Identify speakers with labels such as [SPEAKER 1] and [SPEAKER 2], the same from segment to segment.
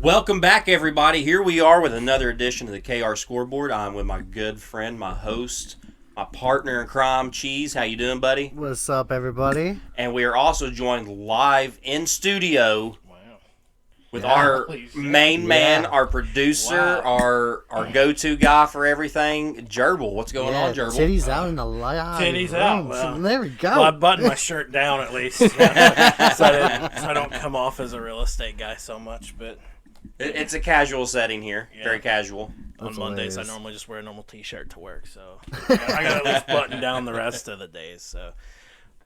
[SPEAKER 1] Welcome back, everybody. Here we are with another edition of the KR Scoreboard. I'm with my good friend, my host, my partner in crime, Cheese. How you doing, buddy?
[SPEAKER 2] What's up, everybody?
[SPEAKER 1] And we are also joined live in studio with our main man, our producer, our go-to guy for everything, Gerbill. What's going on, Gerbill?
[SPEAKER 2] Titties out in the live.
[SPEAKER 3] Titties out. Well,
[SPEAKER 2] there we go.
[SPEAKER 3] Well, I buttoned my shirt down at least, so I don't come off as a real estate guy so much. But
[SPEAKER 1] it's a casual setting here, very casual.
[SPEAKER 3] On Mondays, I normally just wear a normal T-shirt to work, so I got to at least button down the rest of the days. So,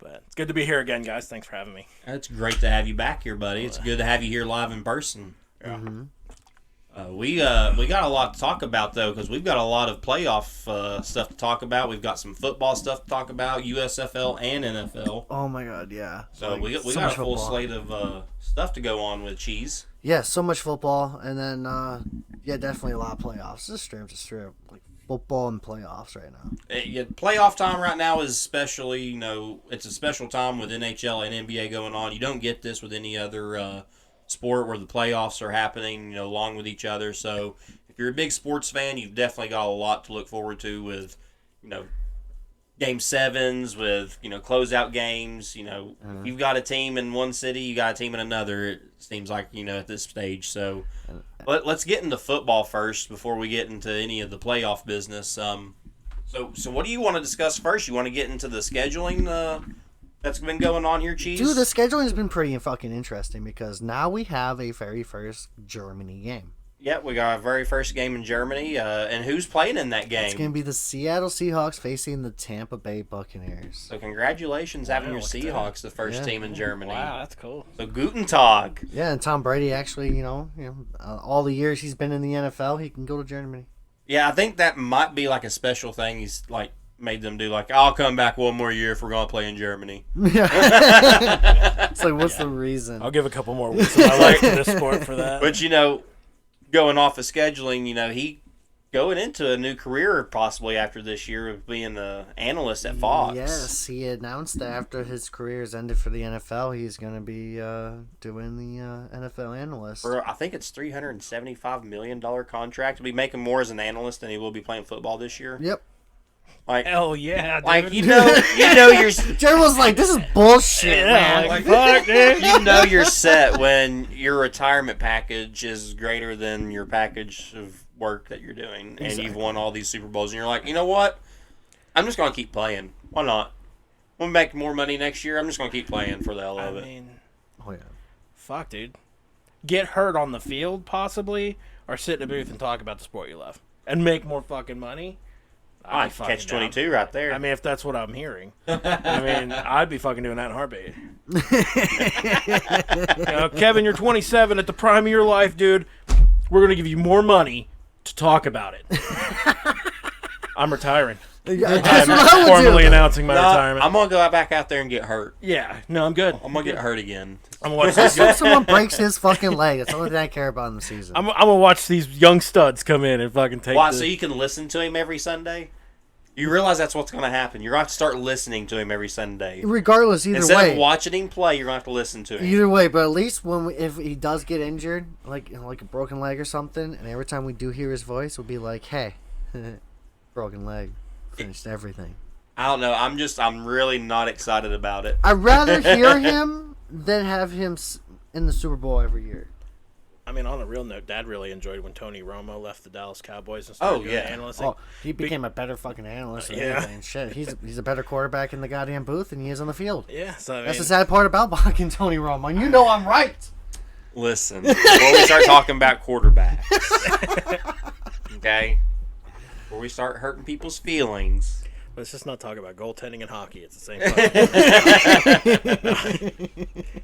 [SPEAKER 3] but it's good to be here again, guys. Thanks for having me.
[SPEAKER 1] It's great to have you back here, buddy. It's good to have you here live in person.
[SPEAKER 3] Yeah.
[SPEAKER 2] Mm-hmm.
[SPEAKER 1] We got a lot to talk about though, because we've got a lot of playoff stuff to talk about. We've got some football stuff to talk about, USFL and NFL.
[SPEAKER 2] Oh my God, yeah.
[SPEAKER 1] So we got a full slate of stuff to go on with Cheese.
[SPEAKER 2] Yeah, so much football, and then definitely a lot of playoffs. It's strip, like football and playoffs right now.
[SPEAKER 1] Playoff time right now is especially, it's a special time with NHL and NBA going on. You don't get this with any other sport where the playoffs are happening, along with each other. So if you're a big sports fan, you've definitely got a lot to look forward to with, Game 7s, with, closeout games. You've got a team in one city, you got a team in another, it seems like, at this stage. So let's get into football first before we get into any of the playoff business. So what do you want to discuss first? You want to get into the scheduling that's been going on here, Cheese?
[SPEAKER 2] Dude, the scheduling has been pretty fucking interesting because now we have a very first Germany game.
[SPEAKER 1] Yeah, we got our very first game in Germany. And who's playing in that game?
[SPEAKER 2] It's going to be the Seattle Seahawks facing the Tampa Bay Buccaneers.
[SPEAKER 1] So congratulations having your Seahawks, the first team in Germany.
[SPEAKER 3] Wow, that's cool.
[SPEAKER 1] So Guten Tag.
[SPEAKER 2] Yeah, and Tom Brady actually, all the years he's been in the NFL, he can go to Germany.
[SPEAKER 1] Yeah, I think that might be like a special thing he's like made them do. Like, I'll come back one more year if we're going to play in Germany.
[SPEAKER 2] Yeah. It's like, what's the reason?
[SPEAKER 3] I'll give a couple more weeks of my life to this sport for that.
[SPEAKER 1] But, going off of scheduling, he going into a new career possibly after this year of being an analyst at Fox.
[SPEAKER 2] Yes, he announced that after his career has ended for the NFL, he's going to be doing the NFL analyst.
[SPEAKER 1] For, I think it's $375 million contract. He'll be making more as an analyst than he will be playing football this year.
[SPEAKER 2] Yep.
[SPEAKER 1] Like,
[SPEAKER 3] hell yeah, dude.
[SPEAKER 1] Like, you're...
[SPEAKER 2] Jerry was like, this is bullshit, man.
[SPEAKER 3] Like, fuck, dude.
[SPEAKER 1] You're set when your retirement package is greater than your package of work that you're doing. And you've won all these Super Bowls. And you're like, you know what? I'm just going to keep playing. Why not? We'll make more money next year. I'm just going to keep playing for the hell of it.
[SPEAKER 2] Oh, yeah.
[SPEAKER 3] Fuck, dude. Get hurt on the field, possibly, or sit in a booth and talk about the sport you love. And make more fucking money.
[SPEAKER 1] I'd catch 22 right there.
[SPEAKER 3] I mean, if that's what I'm hearing. I'd be fucking doing that in a heartbeat. Kevin, you're 27 at the prime of your life, dude. We're going to give you more money to talk about it. I'm retiring. I'm formally announcing my retirement.
[SPEAKER 1] I'm going to go back out there and get hurt.
[SPEAKER 3] Yeah. No, I'm good.
[SPEAKER 1] I'm going to get hurt again.
[SPEAKER 3] I'm going to watch
[SPEAKER 2] someone breaks his fucking leg. That's the only thing I care about in the season.
[SPEAKER 3] I'm going to watch these young studs come in and fucking take
[SPEAKER 1] Why, so you can listen to him every Sunday? You realize that's what's going to happen. You're going to have to start listening to him every Sunday.
[SPEAKER 2] Regardless, either way.
[SPEAKER 1] Instead of watching him play, you're going to have to listen to him.
[SPEAKER 2] Either way, but at least if he does get injured, like a broken leg or something, and every time we do hear his voice, we'll be like, hey, broken leg, finished everything.
[SPEAKER 1] I don't know. I'm really not excited about it.
[SPEAKER 2] I'd rather hear him than have him in the Super Bowl every year.
[SPEAKER 3] I mean, on a real note, Dad really enjoyed when Tony Romo left the Dallas Cowboys and started doing analysts.
[SPEAKER 2] Oh, he became a better fucking analyst than anything. Shit, he's a better quarterback in the goddamn booth than he is on the field.
[SPEAKER 3] Yeah, so
[SPEAKER 2] that's the sad part about fucking Tony Romo. And I'm right.
[SPEAKER 1] Listen, before we start talking about quarterbacks, okay? Before we start hurting people's feelings.
[SPEAKER 3] Let's just not talk about goaltending and hockey. It's the same thing.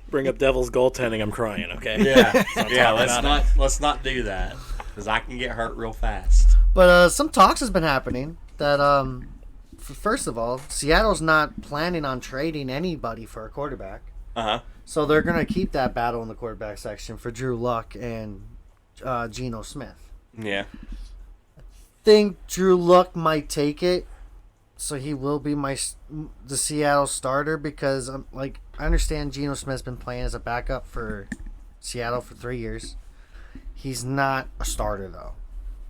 [SPEAKER 3] Bring up Devils goaltending, I'm crying, okay?
[SPEAKER 1] Yeah, let's not do that, because I can get hurt real fast.
[SPEAKER 2] But some talks has been happening that, first of all, Seattle's not planning on trading anybody for a quarterback.
[SPEAKER 1] Uh-huh.
[SPEAKER 2] So they're going to keep that battle in the quarterback section for Drew Luck and Geno Smith.
[SPEAKER 1] Yeah.
[SPEAKER 2] I think Drew Luck might take it. So he will be the Seattle starter because I understand Geno Smith's been playing as a backup for Seattle for 3 years. He's not a starter, though.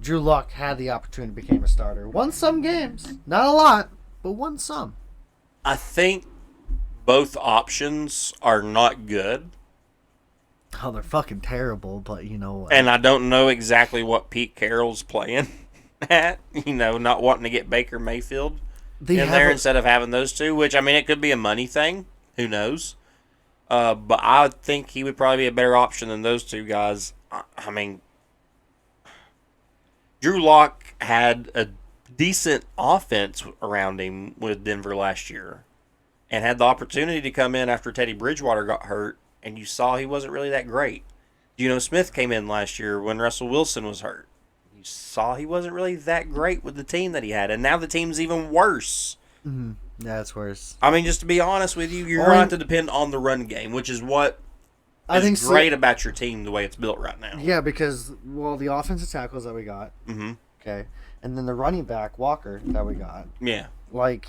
[SPEAKER 2] Drew Luck had the opportunity to become a starter. Won some games. Not a lot, but won some.
[SPEAKER 1] I think both options are not good.
[SPEAKER 2] Oh, they're fucking terrible, but you know what?
[SPEAKER 1] And I don't know exactly what Pete Carroll's playing at. Not wanting to get Baker Mayfield in there instead of having those two, which, I mean, it could be a money thing. Who knows? But I think he would probably be a better option than those two guys. I mean, Drew Lock had a decent offense around him with Denver last year and had the opportunity to come in after Teddy Bridgewater got hurt, and you saw he wasn't really that great. Geno Smith came in last year when Russell Wilson was hurt. You saw he wasn't really that great with the team that he had, and now the team's even worse.
[SPEAKER 2] Mm-hmm. Yeah, it's worse.
[SPEAKER 1] I mean, just to be honest with you, you're going to have to depend on the run game, which is what
[SPEAKER 2] I think
[SPEAKER 1] great about your team the way it's built right now.
[SPEAKER 2] Yeah, because, the offensive tackles that we got.
[SPEAKER 1] Mm-hmm.
[SPEAKER 2] Okay. And then the running back, Walker, that we got.
[SPEAKER 1] Yeah.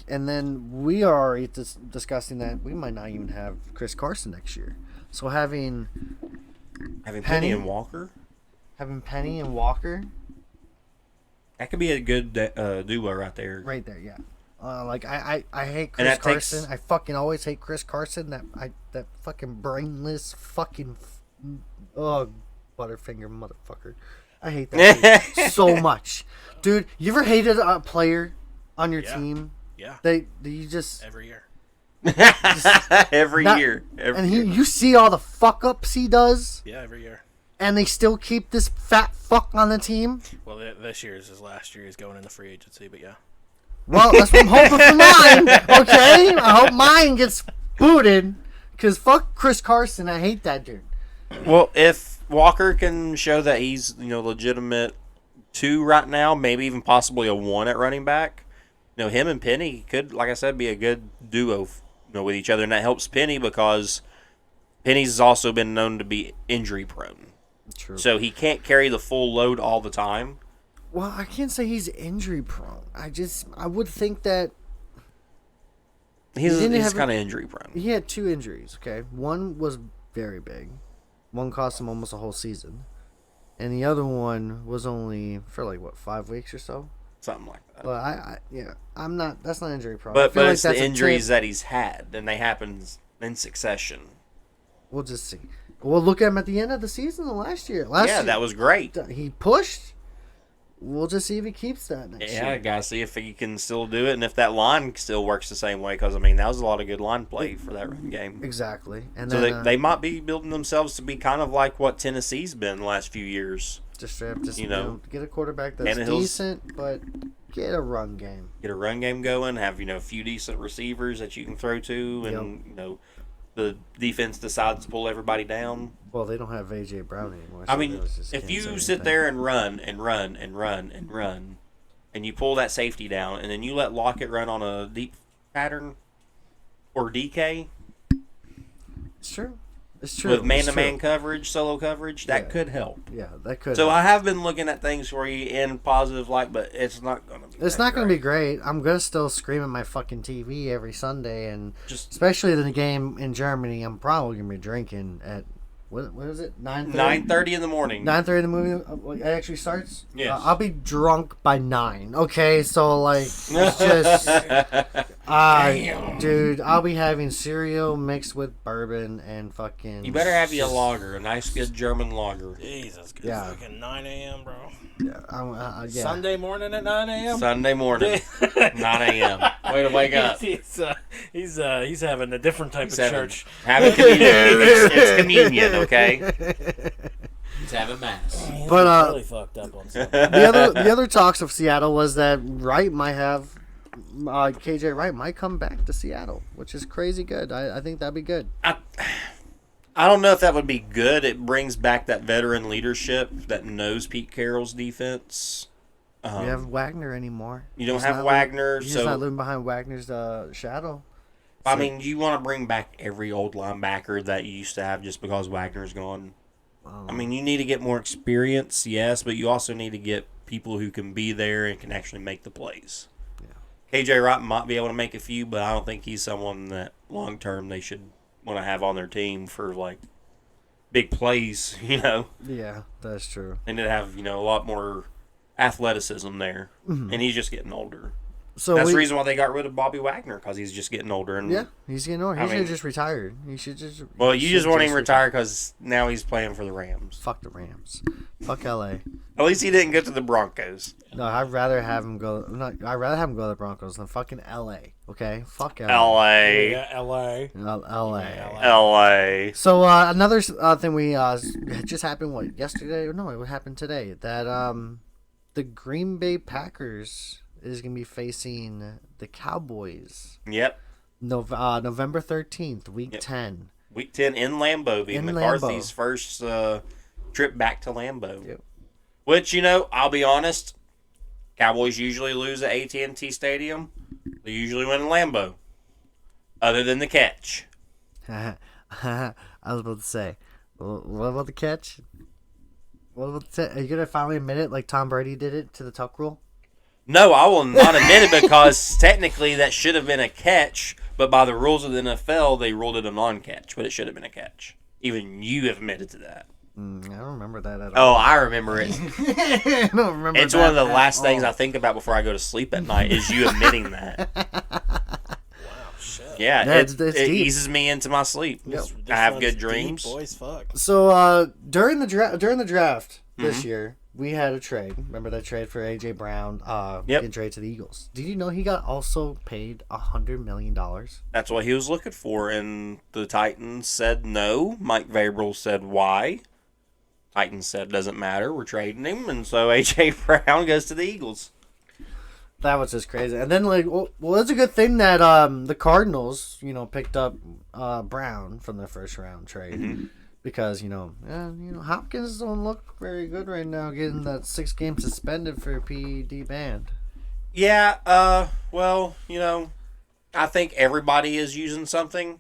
[SPEAKER 2] And then we are already discussing that we might not even have Chris Carson next year. So having
[SPEAKER 1] Penny and Walker?
[SPEAKER 2] Having Penny and Walker.
[SPEAKER 1] That could be a good duo right there.
[SPEAKER 2] Right there, yeah. I hate Chris Carson. I fucking always hate Chris Carson. That fucking brainless fucking Butterfinger motherfucker. I hate that dude so much, dude. You ever hated a player on your team?
[SPEAKER 3] Yeah.
[SPEAKER 2] You just
[SPEAKER 3] every year.
[SPEAKER 1] Every year.
[SPEAKER 2] You see all the fuck ups he does.
[SPEAKER 3] Yeah, every year.
[SPEAKER 2] And they still keep this fat fuck on the team.
[SPEAKER 3] Well, this year is his last year. He's going into free agency, but yeah.
[SPEAKER 2] Well, that's what I'm hoping for mine. Okay, I hope mine gets booted. Cause fuck Chris Carson, I hate that dude.
[SPEAKER 1] Well, if Walker can show that he's legitimate 2 right now, maybe even possibly a 1 at running back, him and Penny could, like I said, be a good duo, with each other, and that helps Penny because Penny's also been known to be injury prone.
[SPEAKER 2] True.
[SPEAKER 1] So he can't carry the full load all the time.
[SPEAKER 2] Well, I can't say he's injury prone. I would think that
[SPEAKER 1] he's kind of injury prone.
[SPEAKER 2] He had 2 injuries, okay? One was very big. One cost him almost a whole season. And the other one was only for 5 weeks or so?
[SPEAKER 1] Something like that.
[SPEAKER 2] But that's not injury prone.
[SPEAKER 1] But it's the injuries that he's had, and they happen in succession.
[SPEAKER 2] We'll just see. We'll look at him at the end of the season last year.
[SPEAKER 1] That was great.
[SPEAKER 2] He pushed. We'll just see if he keeps that next year.
[SPEAKER 1] Yeah, I gotta see if he can still do it, and if that line still works the same way. Because that was a lot of good line play for that run game.
[SPEAKER 2] Exactly, and
[SPEAKER 1] so
[SPEAKER 2] then,
[SPEAKER 1] they might be building themselves to be kind of like what Tennessee's been the last few years.
[SPEAKER 2] Just get a quarterback that's decent, but get a run game.
[SPEAKER 1] Get a run game going. Have a few decent receivers that you can throw to, and the defense decides to pull everybody down.
[SPEAKER 2] Well, they don't have A.J. Brown anymore. So
[SPEAKER 1] I mean, if you sit there and run and run and run and run, and you pull that safety down, and then you let Lockett run on a deep pattern or DK,
[SPEAKER 2] it's true. It's true.
[SPEAKER 1] With man-to-man coverage, solo coverage, that could help.
[SPEAKER 2] Yeah, that could.
[SPEAKER 1] So I have been looking at things for you in positive light, but it's not going to be.
[SPEAKER 2] It's not going to be great. I'm going to still scream at my fucking TV every Sunday, and especially the game in Germany, I'm probably going to be drinking at. What is it?
[SPEAKER 1] 9:30 in the morning.
[SPEAKER 2] 9:30 in the movie it actually starts.
[SPEAKER 1] Yes.
[SPEAKER 2] I'll be drunk by 9. Okay, so it's just, dude, I'll be having cereal mixed with bourbon and fucking.
[SPEAKER 1] You better have you a lager, a nice good German lager.
[SPEAKER 3] Jesus, good fucking 9 a.m., bro.
[SPEAKER 2] Yeah,
[SPEAKER 3] Sunday morning at 9 a.m.
[SPEAKER 1] Sunday morning, 9 a.m. Way to wake up.
[SPEAKER 3] He's having a different type of church.
[SPEAKER 1] Having communion. It's communion, okay? He's having mass.
[SPEAKER 2] But
[SPEAKER 3] really fucked up on something.
[SPEAKER 2] the other talks of Seattle was that Wright might have KJ Wright might come back to Seattle, which is crazy good. I think that'd be good.
[SPEAKER 1] I don't know if that would be good. It brings back that veteran leadership that knows Pete Carroll's defense.
[SPEAKER 2] You have Wagner anymore.
[SPEAKER 1] You don't have Wagner.
[SPEAKER 2] He's not living behind Wagner's shadow.
[SPEAKER 1] I mean, you want to bring back every old linebacker that you used to have just because Wagner's gone. I mean, you need to get more experience, yes, but you also need to get people who can be there and can actually make the plays. Yeah. KJ Wright might be able to make a few, but I don't think he's someone that long-term they should want to have on their team for, big plays,
[SPEAKER 2] Yeah, that's true.
[SPEAKER 1] They need to have, a lot more athleticism there. And he's just getting older.
[SPEAKER 2] So
[SPEAKER 1] That's the reason why they got rid of Bobby Wagner, because he's just getting older. And
[SPEAKER 2] yeah, he's getting older. He
[SPEAKER 1] I
[SPEAKER 2] should
[SPEAKER 1] mean-
[SPEAKER 2] have just retired. He should just.
[SPEAKER 1] Well,
[SPEAKER 2] he
[SPEAKER 1] you
[SPEAKER 2] should
[SPEAKER 1] just want him to retire because now he's playing for the Rams.
[SPEAKER 2] Fuck the Rams. Fuck LA.
[SPEAKER 1] At least he didn't go to the Broncos.
[SPEAKER 2] No, I'd rather have him go. I'd rather have him go to the Broncos than fucking LA. Okay, fuck LA.
[SPEAKER 1] L.A.
[SPEAKER 3] Yeah, L.A.
[SPEAKER 2] LA.
[SPEAKER 1] L.A.
[SPEAKER 2] So another thing we it just happened yesterday? No, it happened today. That the Green Bay Packers is gonna be facing the Cowboys.
[SPEAKER 1] Yep.
[SPEAKER 2] November 13th, Week 10.
[SPEAKER 1] Week 10 in Lambeau. Be
[SPEAKER 2] In
[SPEAKER 1] McCarthy's
[SPEAKER 2] Lambeau.
[SPEAKER 1] first trip back to Lambeau.
[SPEAKER 2] Yep.
[SPEAKER 1] Which, I'll be honest, Cowboys usually lose at AT&T Stadium. They usually win in Lambeau. Other than the catch.
[SPEAKER 2] I was about to say, what about the catch? What about are you gonna finally admit it, like Tom Brady did it to the tuck rule?
[SPEAKER 1] No, I will not admit it because technically that should have been a catch, but by the rules of the NFL, they ruled it a non-catch, but it should have been a catch. Even you have admitted to that.
[SPEAKER 2] I don't remember that at all.
[SPEAKER 1] Oh, I remember it.
[SPEAKER 2] I don't remember.
[SPEAKER 1] It's one of the last things I think about before I go to sleep at night is you admitting that.
[SPEAKER 3] Wow, shit.
[SPEAKER 1] Yeah,
[SPEAKER 2] Yeah, it's
[SPEAKER 1] it
[SPEAKER 2] deep.
[SPEAKER 1] eases me into my sleep.
[SPEAKER 2] Yep.
[SPEAKER 1] I have
[SPEAKER 3] one's
[SPEAKER 1] good
[SPEAKER 3] deep,
[SPEAKER 1] dreams.
[SPEAKER 3] boys, fuck.
[SPEAKER 2] So during the draft this year, we had a trade. Remember that trade for AJ Brown?
[SPEAKER 1] Yep.
[SPEAKER 2] Getting traded to the Eagles. Did you know he got also paid $100 million?
[SPEAKER 1] That's what he was looking for, and the Titans said no. Mike Vrabel said why. Titans said doesn't matter. We're trading him, and so AJ Brown goes to the Eagles.
[SPEAKER 2] That was just crazy. And then well, it's a good thing that the Cardinals, picked up Brown from their first round trade. Because, Hopkins don't look very good right now, getting that 6-game suspended for a PED band.
[SPEAKER 1] Yeah, well, I think everybody is using something,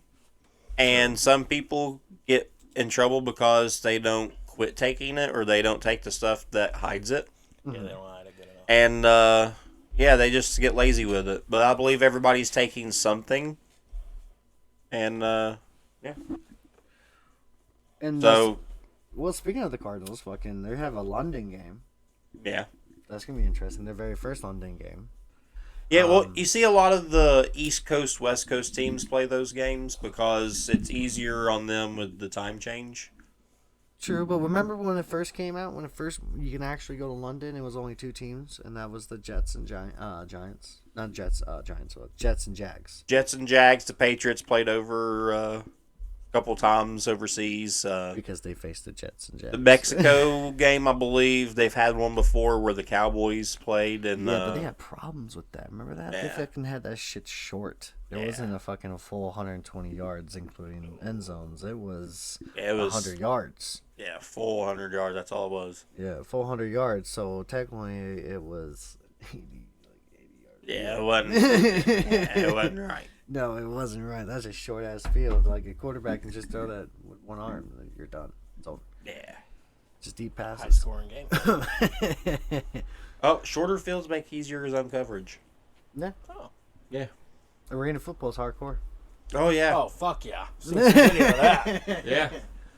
[SPEAKER 1] and some people get in trouble because they don't quit taking it or they don't take the stuff that hides it.
[SPEAKER 3] Yeah, they don't hide it good enough.
[SPEAKER 1] And, they just get lazy with it. But I believe everybody's taking something. And, yeah.
[SPEAKER 2] And
[SPEAKER 1] So,
[SPEAKER 2] well, speaking of the Cardinals, they have a London game.
[SPEAKER 1] yeah.
[SPEAKER 2] That's going to be interesting. Their very first London game.
[SPEAKER 1] Yeah, well, you see a lot of the East Coast, West Coast teams play those games because it's easier on them with the time change.
[SPEAKER 2] True, but remember when it first came out? You can actually go to London, it was only 2 teams, and that was the Jets and Giants. Not Jets, Giants, but Jets and Jags.
[SPEAKER 1] Jets and Jags, the Patriots played over a couple times overseas.
[SPEAKER 2] Because they faced the Jets and Jags.
[SPEAKER 1] The Mexico game, I believe, they've had one before where the Cowboys played. And
[SPEAKER 2] yeah, but they had problems with that. Remember that? They
[SPEAKER 1] Yeah.
[SPEAKER 2] fucking had that shit short. It wasn't a full 120 yards, including end zones. It was,
[SPEAKER 1] it was
[SPEAKER 2] 100 yards.
[SPEAKER 1] Yeah, full 100 yards. That's all it was.
[SPEAKER 2] Yeah, full 100 yards. So technically, it was 80 yards.
[SPEAKER 1] Yeah, it wasn't. It wasn't right.
[SPEAKER 2] No, it wasn't right. That's a short ass field. Like a quarterback can just throw that with one arm, and you're done. It's over.
[SPEAKER 1] Yeah.
[SPEAKER 2] Just deep
[SPEAKER 3] High
[SPEAKER 2] passes.
[SPEAKER 3] scoring game.
[SPEAKER 1] Oh, shorter fields make easier zone coverage.
[SPEAKER 2] Yeah.
[SPEAKER 3] Oh.
[SPEAKER 1] Yeah.
[SPEAKER 2] Arena football is hardcore.
[SPEAKER 1] Oh yeah.
[SPEAKER 3] Oh, fuck yeah. Seen some video of that.
[SPEAKER 1] Yeah.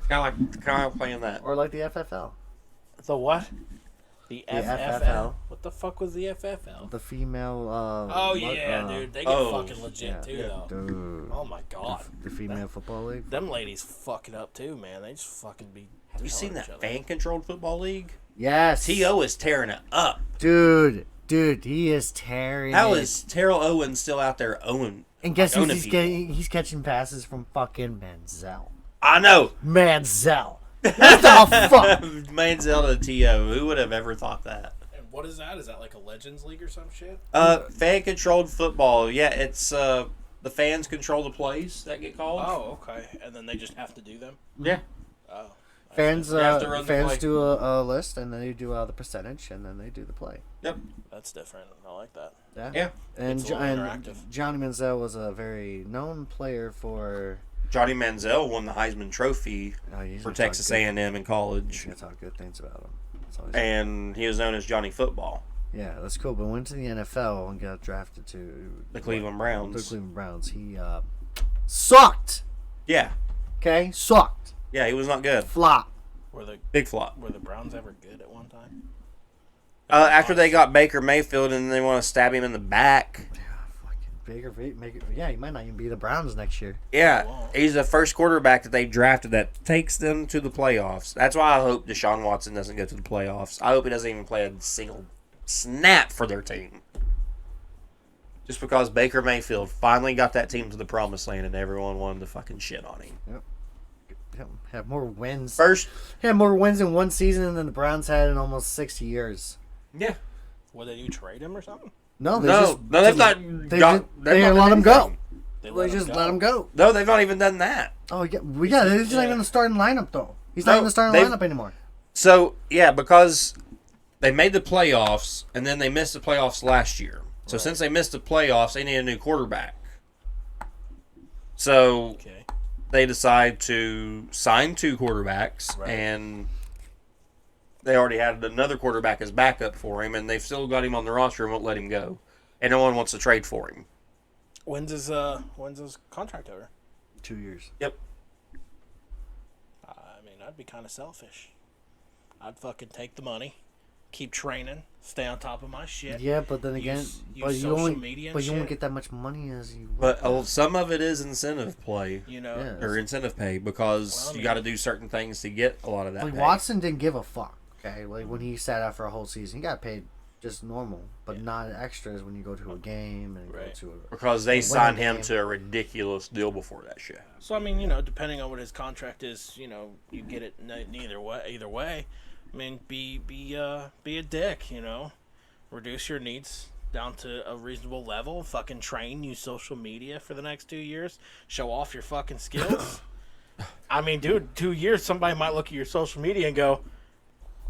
[SPEAKER 1] Kind of like playing that.
[SPEAKER 2] Or like the FFL.
[SPEAKER 3] The what? The FFL?
[SPEAKER 2] FFL.
[SPEAKER 3] What the fuck was the FFL?
[SPEAKER 2] The female.
[SPEAKER 3] Oh, yeah, dude. They get fucking legit, too, though.
[SPEAKER 2] Dude.
[SPEAKER 3] Oh, my God.
[SPEAKER 2] The female football league.
[SPEAKER 3] Them ladies fuck it up, too, man. They just fucking be...
[SPEAKER 1] Have you seen that fan-controlled football league?
[SPEAKER 2] Yes.
[SPEAKER 1] T.O. is tearing it up.
[SPEAKER 2] Dude, he is tearing
[SPEAKER 1] How
[SPEAKER 2] it.
[SPEAKER 1] is Terrell Owens still out there owning?
[SPEAKER 2] And guess who
[SPEAKER 1] owning
[SPEAKER 2] he's
[SPEAKER 1] people?
[SPEAKER 2] getting? He's catching passes from fucking Manziel.
[SPEAKER 1] I know.
[SPEAKER 2] Manziel. What the fuck?
[SPEAKER 1] Manziel to T.O. Who would have ever thought that?
[SPEAKER 3] And what is that? Is that like a Legends League or some shit?
[SPEAKER 1] Fan-controlled football. Yeah, it's the fans control the plays that get called.
[SPEAKER 3] Oh, okay. And then they just have to do them?
[SPEAKER 1] Yeah.
[SPEAKER 3] Oh.
[SPEAKER 2] Fans,
[SPEAKER 1] have to run the play.
[SPEAKER 2] do a list, and then they do the percentage, and then they do the play.
[SPEAKER 1] Yep.
[SPEAKER 3] That's different. I like that.
[SPEAKER 1] Yeah.
[SPEAKER 2] And,
[SPEAKER 3] It's a little
[SPEAKER 2] and
[SPEAKER 3] interactive.
[SPEAKER 2] Johnny Manziel was a very known player for.
[SPEAKER 1] Johnny Manziel won the Heisman Trophy
[SPEAKER 2] He's
[SPEAKER 1] for
[SPEAKER 2] gonna
[SPEAKER 1] Texas
[SPEAKER 2] talk good-
[SPEAKER 1] A&M in college,
[SPEAKER 2] He's gonna talk good things about him. That's always
[SPEAKER 1] and he was known as Johnny Football.
[SPEAKER 2] yeah, that's cool. But went to the NFL and got drafted to
[SPEAKER 1] The Cleveland
[SPEAKER 2] The
[SPEAKER 1] Browns.
[SPEAKER 2] Cleveland Browns. He sucked.
[SPEAKER 1] Yeah.
[SPEAKER 2] Okay, sucked.
[SPEAKER 1] Yeah, he was not good.
[SPEAKER 2] Flop.
[SPEAKER 1] Big flop.
[SPEAKER 3] Were the Browns ever good at one time?
[SPEAKER 1] After they got Baker Mayfield and they want to stab him in the back.
[SPEAKER 2] Baker, he might not even be the Browns next year.
[SPEAKER 1] Yeah, he's the first quarterback that they drafted that takes them to the playoffs. That's why I hope Deshaun Watson doesn't go to the playoffs. I hope he doesn't even play a single snap for their team. Just because Baker Mayfield finally got that team to the promised land and everyone wanted to fucking shit on him.
[SPEAKER 2] Yep. Have more wins. Had more wins in one season than the Browns had in almost 60 years.
[SPEAKER 1] Yeah.
[SPEAKER 3] Would they trade him or something?
[SPEAKER 2] No,
[SPEAKER 1] they've not.
[SPEAKER 2] They didn't let him go.
[SPEAKER 3] They
[SPEAKER 2] just let him go.
[SPEAKER 1] No, they've not even done that.
[SPEAKER 2] Oh yeah, they're just not even in the starting lineup though. He's not in the starting lineup anymore.
[SPEAKER 1] So yeah, because they made the playoffs and then they missed the playoffs last year. So since they missed the playoffs, they need a new quarterback. So they decide to sign 2 quarterbacks, and they already had another quarterback as backup for him, and they've still got him on the roster and won't let him go. And no one wants to trade for him.
[SPEAKER 3] When's his contract over?
[SPEAKER 2] 2 years.
[SPEAKER 1] Yep.
[SPEAKER 3] I mean, I'd be kind of selfish. I'd fucking take the money, keep training, stay on top of my shit.
[SPEAKER 2] Yeah, but then again,
[SPEAKER 3] use social media and
[SPEAKER 2] you
[SPEAKER 3] shit.
[SPEAKER 2] won't get that much money as you.
[SPEAKER 1] But some of it is incentive play,
[SPEAKER 3] Yeah.
[SPEAKER 1] or incentive pay, because you got to do certain things to get a lot of that.
[SPEAKER 2] Like
[SPEAKER 1] pay.
[SPEAKER 2] Watson didn't give a fuck. Okay, like when he sat out for a whole season, he got paid just normal, but not extras when you go to a game and go to a.
[SPEAKER 1] Because they signed him to a ridiculous deal before that shit.
[SPEAKER 3] So I mean, depending on what his contract is, you get it either way. I mean, be a dick, reduce your needs down to a reasonable level. Fucking train, use social media for the next 2 years. Show off your fucking skills. I mean, dude, 2 years, somebody might look at your social media and go,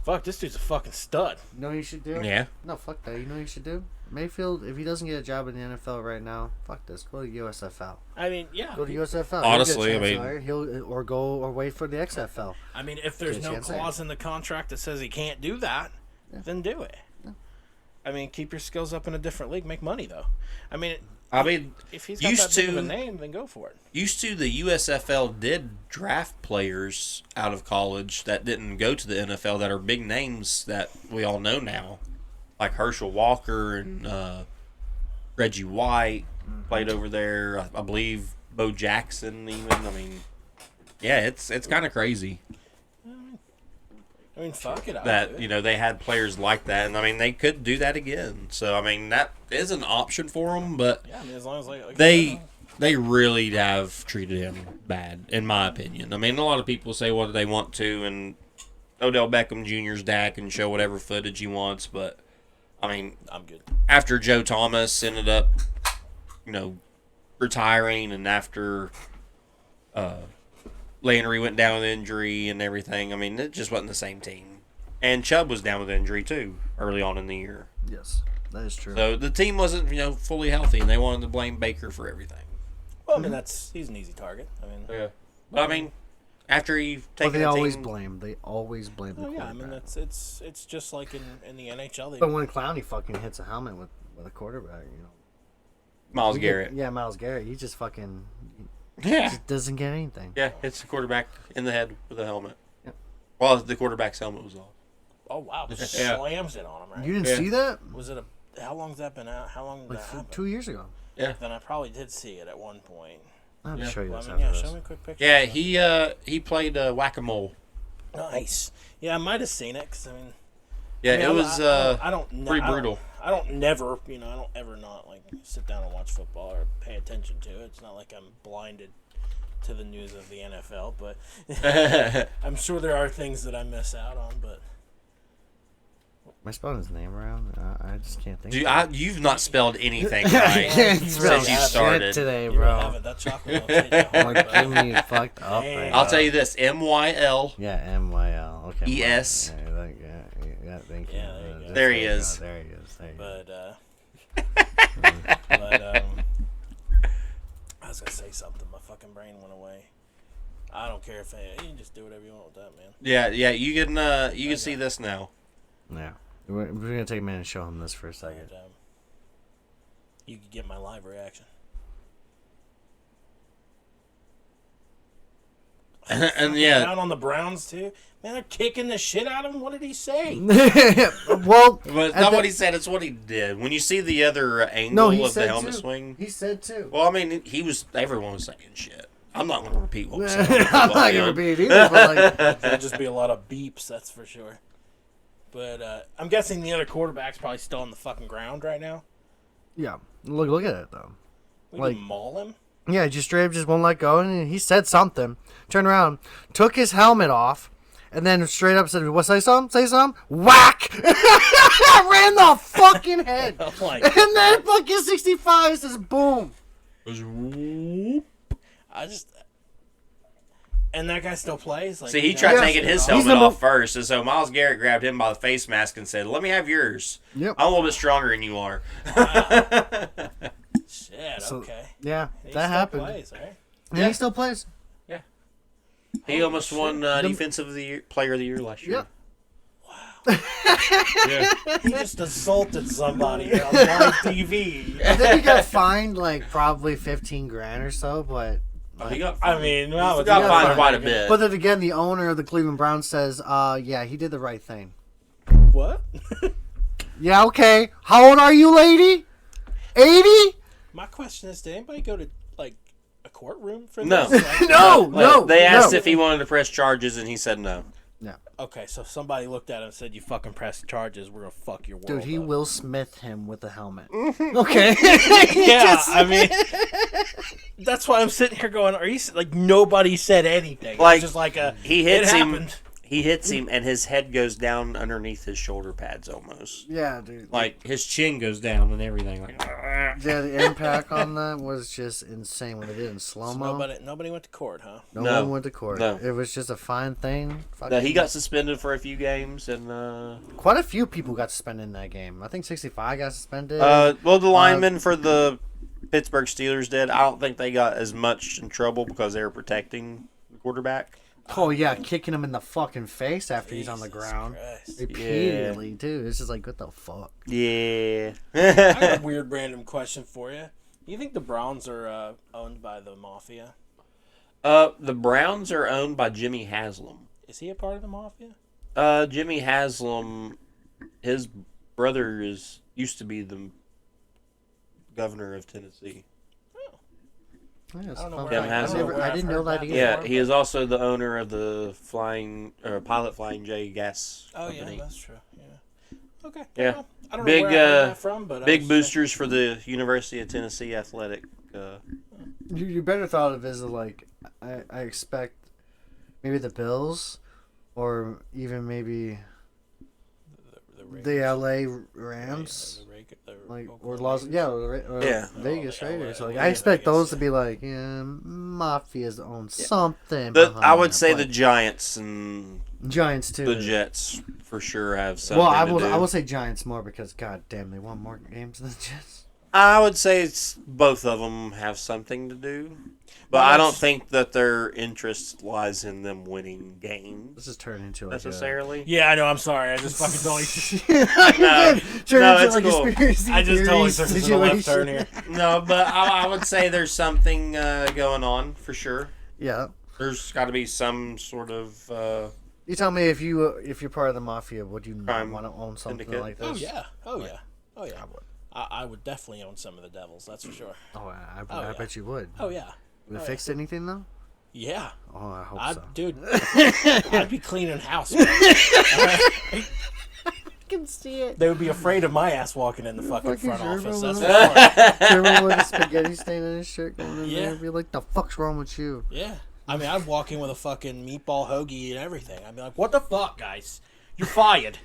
[SPEAKER 3] fuck, this dude's a fucking stud.
[SPEAKER 2] You know what you should do?
[SPEAKER 1] Yeah.
[SPEAKER 2] No, fuck that. You know what you should do? Mayfield, if he doesn't get a job in the NFL right now, fuck this. Go to USFL.
[SPEAKER 3] I mean, yeah.
[SPEAKER 2] Go to USFL.
[SPEAKER 1] Honestly,
[SPEAKER 2] He'll wait for the XFL.
[SPEAKER 3] I mean, if there's no clause in the contract that says he can't do that, then do it. Yeah. I mean, keep your skills up in a different league. Make money, though. I mean, if he's got that big of a name, then go for it.
[SPEAKER 1] Used to, the USFL did draft players out of college that didn't go to the NFL that are big names that we all know now. Like Herschel Walker and Reggie White played over there. I believe Bo Jackson even. I mean, yeah, it's kind of crazy.
[SPEAKER 3] I mean, fuck it.
[SPEAKER 1] That they had players like that, and I mean they could do that again. So I mean that is an option for them, but
[SPEAKER 3] yeah, I mean, as long as
[SPEAKER 1] they really have treated him bad, in my opinion. I mean, a lot of people say what they want to, and Odell Beckham Jr.'s dad can show whatever footage he wants, but I mean,
[SPEAKER 3] I'm good.
[SPEAKER 1] After Joe Thomas ended up, retiring, and after Landry went down with injury and everything, I mean, it just wasn't the same team. And Chubb was down with injury too early on in the year.
[SPEAKER 2] Yes, that is true.
[SPEAKER 1] So the team wasn't, fully healthy, and they wanted to blame Baker for everything.
[SPEAKER 3] Well, I mean, he's an easy target. I mean,
[SPEAKER 1] yeah. But I mean, after you've taken
[SPEAKER 2] they
[SPEAKER 1] the
[SPEAKER 2] always
[SPEAKER 1] team,
[SPEAKER 2] blame. They always blame the quarterback.
[SPEAKER 3] Yeah, I mean it's just like in the NHL.
[SPEAKER 2] But when Clowney fucking hits a helmet with a quarterback,
[SPEAKER 1] Myles Garrett.
[SPEAKER 2] Yeah, Myles Garrett. He just fucking
[SPEAKER 1] just
[SPEAKER 2] doesn't get anything.
[SPEAKER 1] Yeah, hits the quarterback in the head with a helmet.
[SPEAKER 2] Yep.
[SPEAKER 1] Well, the quarterback's helmet was off.
[SPEAKER 3] Oh wow! Just slams it on him. Right?
[SPEAKER 2] You didn't see that?
[SPEAKER 3] Was it how long's that been out? How long did that happen?
[SPEAKER 2] 2 years ago.
[SPEAKER 1] Yeah.
[SPEAKER 3] Then I probably did see it at one point.
[SPEAKER 2] I'll have to show you this.
[SPEAKER 3] Show me a quick picture.
[SPEAKER 1] Yeah, he played whack-a-mole.
[SPEAKER 3] Nice. Yeah, I might have seen it. Cause,
[SPEAKER 1] it was pretty brutal.
[SPEAKER 3] I don't ever not like sit down and watch football or pay attention to it. It's not like I'm blinded to the news of the NFL, but I'm sure there are things that I miss out on. But
[SPEAKER 2] am I spelling his name around? I just can't think.
[SPEAKER 1] Dude, you've not spelled anything right since you started
[SPEAKER 2] today, bro.
[SPEAKER 3] That chocolate will
[SPEAKER 2] me fucked up. Right
[SPEAKER 1] I'll tell you this: MYL.
[SPEAKER 2] Yeah, MYL. Okay.
[SPEAKER 1] ES.
[SPEAKER 2] Yeah, thank you.
[SPEAKER 3] Yeah,
[SPEAKER 1] there he is.
[SPEAKER 2] There he is.
[SPEAKER 3] But I was gonna say something. My fucking brain went away. I don't care if you can just do whatever you want with that, man.
[SPEAKER 1] Yeah. You can see this now.
[SPEAKER 2] Yeah. We're gonna take a minute and show him this for a second.
[SPEAKER 3] And, you could get my live reaction.
[SPEAKER 1] And yeah,
[SPEAKER 3] Down on the Browns too. Man, they're kicking the shit out of him. What did he say?
[SPEAKER 2] Well,
[SPEAKER 1] but it's not what he said. It's what he did. When you see the other angle
[SPEAKER 2] no,
[SPEAKER 1] of the helmet swing,
[SPEAKER 2] he said too.
[SPEAKER 1] well, I mean, everyone was saying shit. I'm not going to repeat what was said.
[SPEAKER 2] I'm not gonna repeat it either. But like,
[SPEAKER 3] There'll just be a lot of beeps, that's for sure. But I'm guessing the other quarterback's probably still on the fucking ground right now.
[SPEAKER 2] yeah, look at it though.
[SPEAKER 3] We
[SPEAKER 2] Like-
[SPEAKER 3] can maul him.
[SPEAKER 2] Yeah, just straight up just won't let go, and he said something. Turned around, took his helmet off, and then straight up said, "What? Say something? Say something?" Whack! Ran the fucking head,
[SPEAKER 3] Oh my
[SPEAKER 2] and then fucking 65 says, "Boom."
[SPEAKER 3] And that guy still plays. Like,
[SPEAKER 1] See, he tried
[SPEAKER 2] Yeah.
[SPEAKER 1] taking his
[SPEAKER 2] He's
[SPEAKER 1] helmet
[SPEAKER 2] number-
[SPEAKER 1] off first, and so Myles Garrett grabbed him by the face mask and said, "Let me have yours.
[SPEAKER 2] Yep.
[SPEAKER 1] I'm a little bit stronger than you are."
[SPEAKER 3] Shit.
[SPEAKER 2] So-
[SPEAKER 3] Okay.
[SPEAKER 2] Yeah,
[SPEAKER 3] He
[SPEAKER 2] that
[SPEAKER 3] still
[SPEAKER 2] happened.
[SPEAKER 3] Plays, right?
[SPEAKER 2] Yeah, he still plays.
[SPEAKER 1] He almost won Defensive of the Year, Player of the Year last year.
[SPEAKER 2] Yep.
[SPEAKER 3] He just assaulted somebody on live TV.
[SPEAKER 2] I think he got fined like probably 15 grand or so, but
[SPEAKER 1] Oh, he got.
[SPEAKER 3] I mean,
[SPEAKER 1] he
[SPEAKER 3] well,
[SPEAKER 1] got
[SPEAKER 2] yeah,
[SPEAKER 1] fined
[SPEAKER 2] fine.
[SPEAKER 1] quite a bit.
[SPEAKER 2] then again, the owner of the Cleveland Browns says, yeah, he did the right thing.
[SPEAKER 3] what?
[SPEAKER 2] Yeah, okay. How old are you, lady? 80?
[SPEAKER 3] My question is, did anybody go to like a courtroom for
[SPEAKER 1] No.
[SPEAKER 3] this? Like,
[SPEAKER 2] No.
[SPEAKER 1] They asked
[SPEAKER 2] no.
[SPEAKER 1] if he wanted to press charges, and he said no.
[SPEAKER 3] Okay, so somebody looked at him and said, "You fucking press charges. We're gonna fuck your world."
[SPEAKER 2] Dude, he
[SPEAKER 3] up."
[SPEAKER 2] Will Smith him with a helmet. Okay.
[SPEAKER 3] Yeah, I mean, that's why I'm sitting here going, "Are you like nobody said anything?"
[SPEAKER 1] Like,
[SPEAKER 3] It's just like a
[SPEAKER 1] He hits
[SPEAKER 3] it
[SPEAKER 1] him.
[SPEAKER 3] happened.
[SPEAKER 1] He hits him, and his head goes down underneath his shoulder pads almost.
[SPEAKER 2] Yeah, dude.
[SPEAKER 1] Like his chin goes down and everything. Like,
[SPEAKER 2] Yeah, the impact on that was just insane when they did it in slow
[SPEAKER 3] So
[SPEAKER 2] mo.
[SPEAKER 3] nobody went to court, huh?
[SPEAKER 2] No
[SPEAKER 1] No.
[SPEAKER 2] one went to court.
[SPEAKER 1] No.
[SPEAKER 2] It was just a fine thing.
[SPEAKER 1] no, he got suspended for a few games, and
[SPEAKER 2] Quite a few people got suspended in that game. I think 65 got suspended.
[SPEAKER 1] well, the linemen for the Pittsburgh Steelers did. I don't think they got as much in trouble because they were protecting the quarterback.
[SPEAKER 2] Oh yeah, kicking him in the fucking face after he's on the
[SPEAKER 3] Jesus
[SPEAKER 2] ground
[SPEAKER 3] Christ.
[SPEAKER 2] repeatedly too. It's just like, what the fuck?
[SPEAKER 1] Yeah.
[SPEAKER 3] I got a weird random question for you. You think the Browns are owned by the Mafia?
[SPEAKER 1] The Browns are owned by Jimmy Haslam.
[SPEAKER 3] Is he a part of the Mafia?
[SPEAKER 1] Jimmy Haslam, his brother used to be the governor of Tennessee.
[SPEAKER 2] Yeah, it's
[SPEAKER 3] I don't know
[SPEAKER 2] fun
[SPEAKER 3] where
[SPEAKER 2] fact.
[SPEAKER 1] I- I don't know
[SPEAKER 3] where
[SPEAKER 2] I
[SPEAKER 3] I've
[SPEAKER 2] didn't
[SPEAKER 3] heard
[SPEAKER 2] know that
[SPEAKER 3] that
[SPEAKER 2] either.
[SPEAKER 1] Yeah, he is also the owner of the Pilot Flying J gas
[SPEAKER 3] Oh
[SPEAKER 1] company.
[SPEAKER 3] yeah, that's true. Yeah. Okay.
[SPEAKER 1] Yeah.
[SPEAKER 3] Well, I don't
[SPEAKER 1] Big,
[SPEAKER 3] know where I heard that from, but I
[SPEAKER 1] Big
[SPEAKER 3] was-
[SPEAKER 1] boosters for the University of Tennessee athletic.
[SPEAKER 2] You better thought of it as like, I expect maybe the Bills, or even maybe the LA Rams. Like or Vegas Raiders. Like I expect those to be like, yeah, Mafia's own something.
[SPEAKER 1] I would
[SPEAKER 2] behind
[SPEAKER 1] say
[SPEAKER 2] that.
[SPEAKER 1] the Giants and
[SPEAKER 2] Like, Giants too.
[SPEAKER 1] the Jets for sure have something
[SPEAKER 2] Well,
[SPEAKER 1] to do.
[SPEAKER 2] I will say Giants more because god damn, they won more games than the Jets.
[SPEAKER 1] I would say both of them have something to do, but I don't think that their interest lies in them winning games
[SPEAKER 2] This is turning into like
[SPEAKER 1] necessarily.
[SPEAKER 3] Yeah, I know. I'm sorry. I just fucking totally.
[SPEAKER 1] No, no, it's
[SPEAKER 2] like
[SPEAKER 1] cool.
[SPEAKER 2] conspiracy
[SPEAKER 3] I just totally
[SPEAKER 2] theories
[SPEAKER 3] took this a left
[SPEAKER 2] situation.
[SPEAKER 3] turn here.
[SPEAKER 1] No, but I would say there's something going on for sure.
[SPEAKER 2] Yeah.
[SPEAKER 1] There's got to be some sort of
[SPEAKER 2] You tell me if you're part of the mafia, would you not
[SPEAKER 1] Crime
[SPEAKER 2] want to own something
[SPEAKER 1] syndicate.
[SPEAKER 2] like this?
[SPEAKER 3] Oh yeah. Oh yeah. Oh yeah. I would definitely own some of the Devils. That's for sure.
[SPEAKER 2] Oh, I
[SPEAKER 3] yeah.
[SPEAKER 2] bet you would.
[SPEAKER 3] Oh yeah.
[SPEAKER 2] Would it
[SPEAKER 3] Oh,
[SPEAKER 2] fix anything though?
[SPEAKER 3] Yeah.
[SPEAKER 2] Oh, I hope
[SPEAKER 3] I'd,
[SPEAKER 2] so.
[SPEAKER 3] dude, I'd be cleaning house. Man.
[SPEAKER 2] I can see it.
[SPEAKER 3] They would be afraid of my ass walking in the fucking
[SPEAKER 2] Fucking
[SPEAKER 3] front office.
[SPEAKER 2] Gerbill
[SPEAKER 3] That's for sure.
[SPEAKER 2] Gerbill with a spaghetti stain on his shirt going in
[SPEAKER 3] Yeah.
[SPEAKER 2] there and be like, the fuck's wrong with you?
[SPEAKER 3] Yeah. I mean, I'd walk in with a fucking meatball hoagie and everything. I'd be like, what the fuck, guys? You're fired.